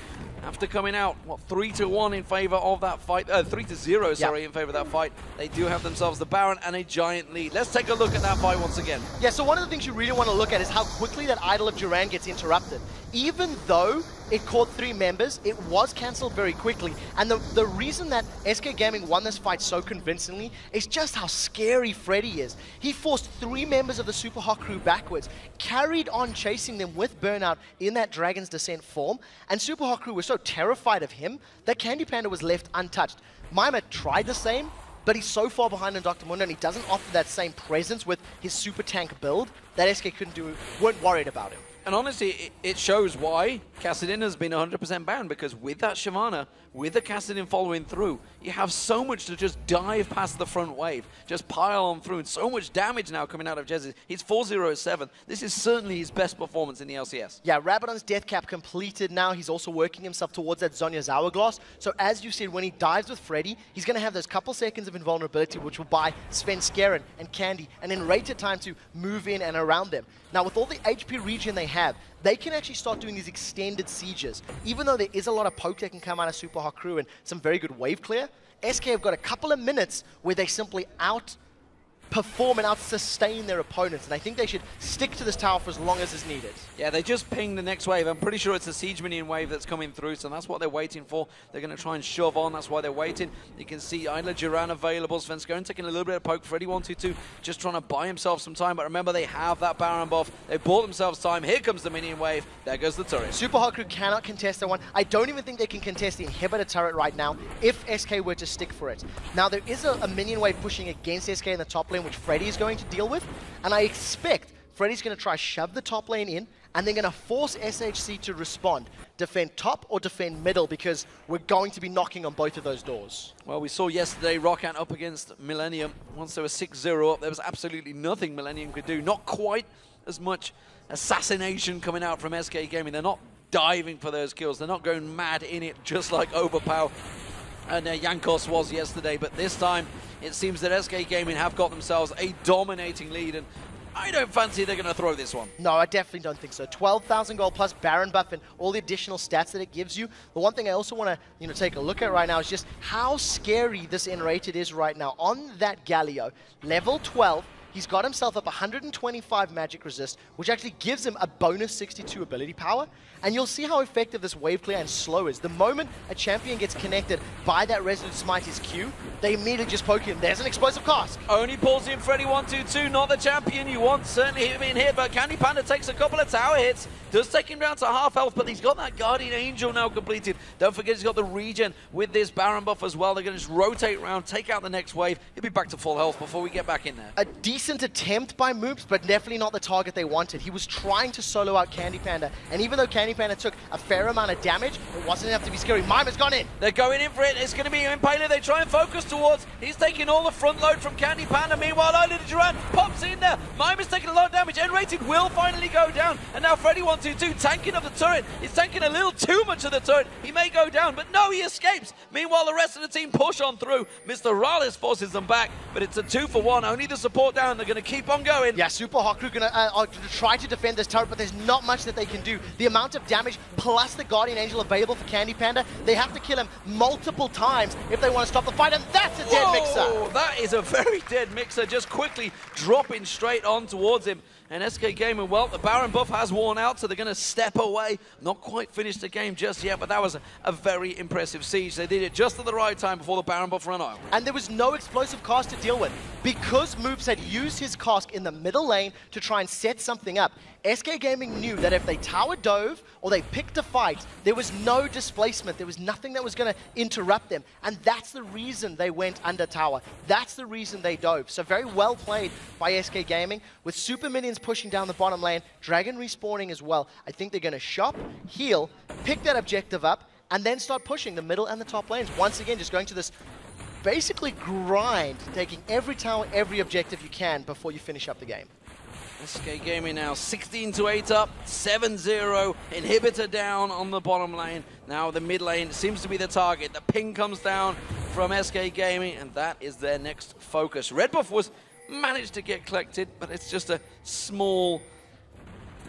after coming out, what, 3-1 in favor of that fight, 3-0, sorry, in favor of that fight. They do have themselves the Baron and a giant lead. Let's take a look at that fight once again. Yeah, so one of the things you really want to look at is how quickly that Idol of Duran gets interrupted. Even though it caught 3 members, it was cancelled very quickly. And the reason that SK Gaming won this fight so convincingly is just how scary Freddy is. He forced 3 members of the Super Hot Crew backwards, carried on chasing them with Burnout in that Dragon's Descent form, and Super Hot Crew was so terrified of him that Candy Panda was left untouched. Mima tried the same, but he's so far behind in Dr. Mundo, and he doesn't offer that same presence with his super tank build that SK weren't worried about him. And honestly, it shows why Kassadin has been 100% banned, because with that Shyvana, with the Kassadin following through, you have so much to just dive past the front wave, just pile on through, and so much damage now coming out of Jezis. He's 4-0-7. This is certainly his best performance in the LCS. Yeah, Rabadon's death cap completed now. He's also working himself towards that Zhonya's Hourglass. So as you said, when he dives with Freddy, he's going to have those couple seconds of invulnerability, which will buy Svenskeren and Candy, and then rated time to move in and around them. Now, with all the HP regen they have, they can actually start doing these extended sieges. Even though there is a lot of poke that can come out of Super Hot Crew and some very good wave clear, SK have got a couple of minutes where they simply perform and out-sustain their opponents, and I think they should stick to this tower for as long as is needed. Yeah, they just pinged the next wave. I'm pretty sure it's a Siege Minion wave that's coming through, so that's what they're waiting for. They're going to try and shove on, that's why they're waiting. You can see Idler Duran available, Svenskeren taking a little bit of poke, Freddy122 just trying to buy himself some time, but remember they have that Baron buff. They bought themselves time. Here comes the Minion wave. There goes the turret. Super Hot Crew cannot contest that one. I don't even think they can contest the inhibitor turret right now if SK were to stick for it. Now, there is a minion wave pushing against SK in the top lane, which Freddy is going to deal with, and I expect Freddy's going to try shove the top lane in, and they're going to force SHC to respond. Defend top or defend middle, because we're going to be knocking on both of those doors. Well, we saw yesterday Rockan up against Millennium. Once they were 6-0 up, there was absolutely nothing Millennium could do. Not quite as much assassination coming out from SK Gaming. They're not diving for those kills. They're not going mad in it, just like Overpower and Jankos was yesterday. But this time, it seems that SK Gaming have got themselves a dominating lead, and I don't fancy they're going to throw this one. No, I definitely don't think so. 12,000 gold plus Baron buff and all the additional stats that it gives you. The one thing I also want to take a look at right now is just how scary this N-rated is right now. On that Galio, level 12, he's got himself up 125 magic resist, which actually gives him a bonus 62 ability power. And you'll see how effective this wave clear and slow is. The moment a champion gets connected by that Resolute Smite's Q, they immediately just poke him. There's an explosive cask. Only pulls in Freddy122, not the champion you want. Certainly him in here, but Candy Panda takes a couple of tower hits. Does take him down to half health, but he's got that Guardian Angel now completed. Don't forget he's got the regen with this Baron buff as well. They're going to just rotate around, take out the next wave. He'll be back to full health before we get back in there. A decent attempt by Moops, but definitely not the target they wanted. He was trying to solo out Candy Panda, and even though Candy Panda took a fair amount of damage, it wasn't enough to be scary. Mimer's gone in. They're going in for it. It's going to be Impaler they try and focus towards. He's taking all the front load from Candy Panda. Meanwhile, Idler Duran pops in there. Mimer's taking a lot of damage. N-rated will finally go down, and now Freddy122 tanking up the turret. He's tanking a little too much of the turret. He may go down, but no, he escapes. Meanwhile, the rest of the team push on through. Mr. Rales forces them back, but it's a 2-for-1. Only the support down. They're going to keep on going. Yeah, Super Hot Crew going to try to defend this turret, but there's not much that they can do. The amount of damage plus the Guardian Angel available for Candy Panda, they have to kill him multiple times if they want to stop the fight, and that's a dead Mixer. That is a very dead Mixer, just quickly dropping straight on towards him. And SK Gaming, well, the Baron buff has worn out, so they're going to step away. Not quite finished the game just yet, but that was a very impressive siege. They did it just at the right time before the Baron buff ran out. And there was no explosive cask to deal with. Because Moops had used his cask in the middle lane to try and set something up, SK Gaming knew that if they tower dove or they picked a fight, there was no displacement. There was nothing that was going to interrupt them. And that's the reason they went under tower. That's the reason they dove. So very well played by SK Gaming. With super minions pushing down the bottom lane, Dragon respawning as well. I think they're going to shop, heal, pick that objective up, and then start pushing the middle and the top lanes. Once again, just going to this basically grind, taking every tower, every objective you can before you finish up the game. SK Gaming now 16-8 up, 7-0, inhibitor down on the bottom lane. Now the mid lane seems to be the target. The ping comes down from SK Gaming, and that is their next focus. Red buff was managed to get collected, but it's just a small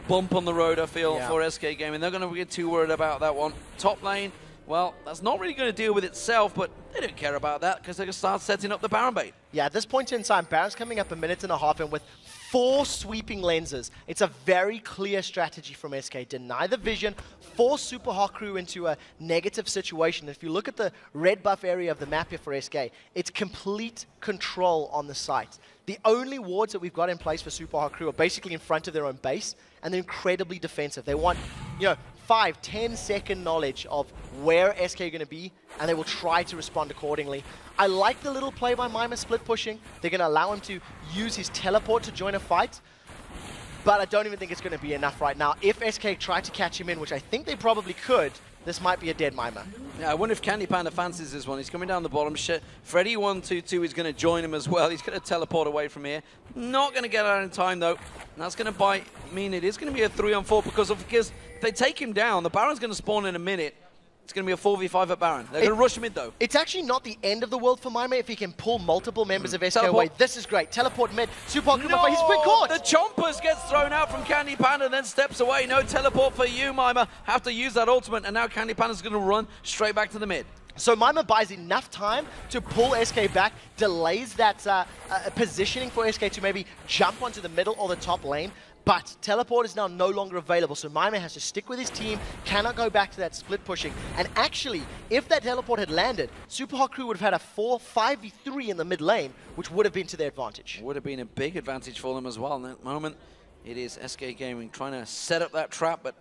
bump on the road, I feel, for SK Gaming. They're going to get too worried about that one. Top lane, well, that's not really going to deal with itself, but they don't care about that because they're going to start setting up the Baron bait. Yeah, at this point in time, Baron's coming up 1.5 minutes in with 4 sweeping lenses. It's a very clear strategy from SK. Deny the vision, force Super Hot Crew into a negative situation. If you look at the red buff area of the map here for SK, it's complete control on the site. The only wards that we've got in place for Super Hot Crew are basically in front of their own base, and they're incredibly defensive. They want, 5-10 second knowledge of where SK are going to be, and they will try to respond accordingly. I like the little play by Mimer split pushing. They're going to allow him to use his teleport to join a fight, but I don't even think it's going to be enough right now. If SK try to catch him in, which I think they probably could, this might be a dead Mimer. Yeah, I wonder if Candy Panda fancies this one. He's coming down the bottom. Freddy122 is going to join him as well. He's going to teleport away from here. Not going to get out in time, though. And that's going to mean it is going to be a 3-on-4 because if they take him down, the Baron's going to spawn in a minute. It's going to be a 4v5 at Baron. They're going to rush him in, though. It's actually not the end of the world for Mimer if he can pull multiple members of SK away. This is great. Teleport mid. Super Hot Crew. He's been caught. The Chompers gets thrown out from Candy Panda and then steps away. No teleport for you, Mimer. Have to use that ultimate, and now Candy Panda's going to run straight back to the mid. So Mima buys enough time to pull SK back, delays that positioning for SK to maybe jump onto the middle or the top lane. But teleport is now no longer available, so Mima has to stick with his team, cannot go back to that split pushing. And actually, if that teleport had landed, Super Hot Crew would have had a 5v3 in the mid lane, which would have been to their advantage. Would have been a big advantage for them as well. In that moment, it is SK Gaming trying to set up that trap, but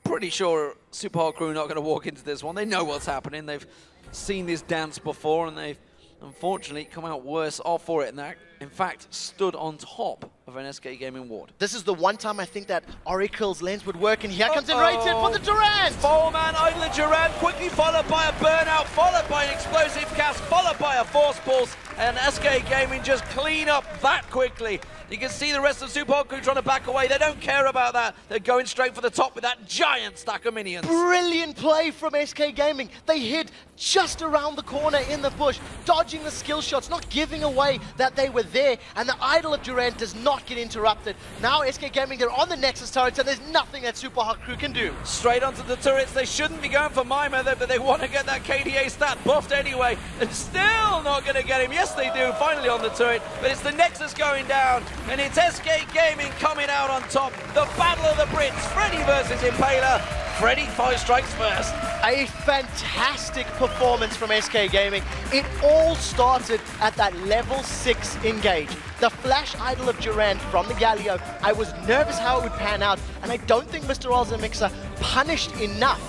pretty sure Super Hot Crew are not going to walk into this one. They know what's happening. They've seen this dance before, and they've unfortunately come out worse off for it. And that, in fact, stood on top of an SK Gaming ward. This is the one time I think that Oracle's lens would work, and here comes in Rated for the Durant! 4-man Idler Durant, quickly followed by a burnout, followed by an explosive cast, followed by a force pulse, and SK Gaming just clean up that quickly. You can see the rest of Super Hot Crew trying to back away. They don't care about that. They're going straight for the top with that giant stack of minions. Brilliant play from SK Gaming. They hid just around the corner in the bush, dodging the skill shots, not giving away that they were there, and the idol of Durant does not get interrupted. Now SK Gaming, they're on the Nexus turrets, and there's nothing that Super Hot Crew can do. Straight onto the turrets. They shouldn't be going for Mima, but they want to get that KDA stat buffed anyway, and still not going to get him. Yes, they do, finally on the turret, but it's the Nexus going down, and it's SK Gaming coming out on top. The battle of the Brits, Freddy versus Impaler. Freddy 5 strikes first. A fantastic performance from SK Gaming. It all started at that level 6 engage. The flash idol of Durant from the Galio. I was nervous how it would pan out, and I don't think Mr. Rolls and Mixer punished enough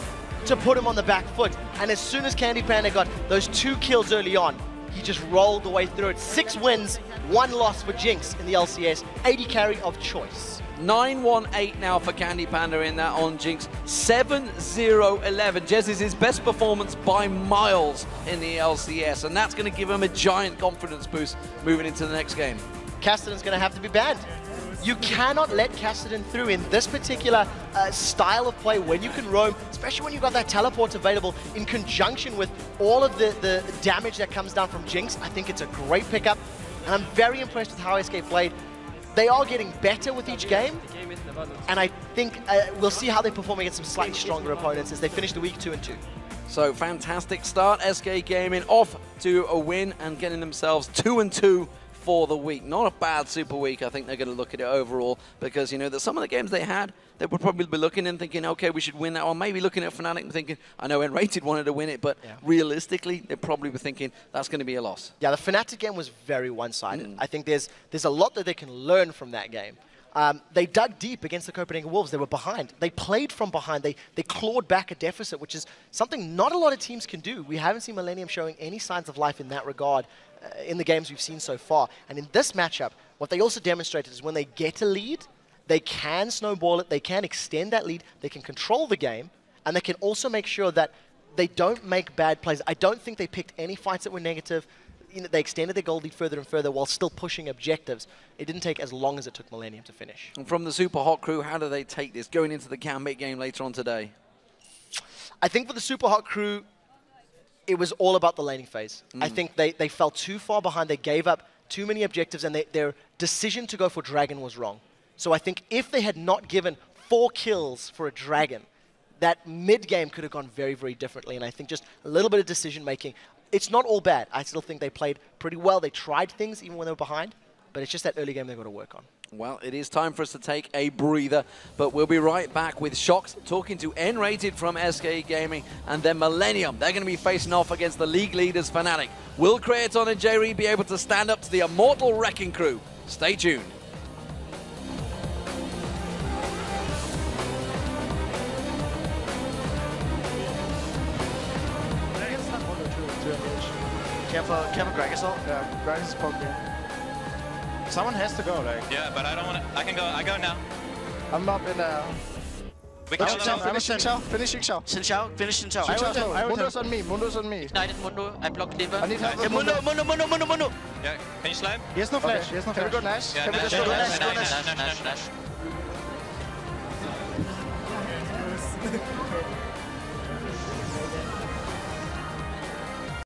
to put him on the back foot. And as soon as Candy Panda got those 2 kills early on, he just rolled the way through it. 6 wins, 1 loss for Jinx in the LCS. 80 carry of choice. 9-1-8 now for Candy Panda in that on Jinx. 7-0-11. Jez is his best performance by miles in the LCS, and that's going to give him a giant confidence boost moving into the next game. Cassidy's going to have to be banned. You cannot let Cassidy through in this particular style of play when you can roam, especially when you've got that teleport available in conjunction with all of the damage that comes down from Jinx. I think it's a great pickup, and I'm very impressed with how SK played. They are getting better with each game, and I think we'll see how they perform against some slightly stronger opponents as they finish the week 2-2. So fantastic start, SK Gaming off to a win and getting themselves 2-2 for the week. Not a bad super week. I think they're going to look at it overall because, you know, that some of the games they had, they would probably be looking and thinking, okay, we should win that, or maybe looking at Fnatic and thinking, I know N-Rated wanted to win it, but realistically, they probably were thinking that's going to be a loss. Yeah, the Fnatic game was very one-sided. I think there's a lot that they can learn from that game. They dug deep against the Copenhagen Wolves. They were behind. They played from behind. They clawed back a deficit, which is something not a lot of teams can do. We haven't seen Millennium showing any signs of life in that regard in the games we've seen so far. And in this matchup, what they also demonstrated is when they get a lead, they can snowball it, they can extend that lead, they can control the game, and they can also make sure that they don't make bad plays. I don't think they picked any fights that were negative. You know, they extended their gold lead further and further while still pushing objectives. It didn't take as long as it took Millennium to finish. And from the Super Hot Crew, how do they take this going into the Gambit game later on today? I think for the Super Hot Crew, it was all about the laning phase. I think they fell too far behind. They gave up too many objectives, and their decision to go for Dragon was wrong. So I think if they had not given 4 kills for a Dragon, that mid-game could have gone very, very differently. And I think just a little bit of decision-making. It's not all bad. I still think they played pretty well. They tried things even when they were behind, but it's just that early game they've got to work on. Well, it is time for us to take a breather, but we'll be right back with Shox talking to N-Rated from SK Gaming, and then Millennium. They're going to be facing off against the league leaders Fnatic. Will Creaton and Jerry be able to stand up to the immortal Wrecking Crew? Stay tuned. Careful, Greg assault. Yeah, Greg is poking. Someone has to go, like. Yeah, but I don't want to. I can go. I go now. I'm up in there. We can Finishing Xiao. Finishing Xiao. Xin Xiao, finish Xin Xiao. Mundo's on me. Mundo's on me. United Mundo, I block Cleaver. I need help. Hey, Mundo. Yeah, can you slime? He has no flash. Okay. He has no flash. Can we go Nash? Yeah, Can we Nash, just go Nash, Nash? Nash, Nash, Nash, Nash.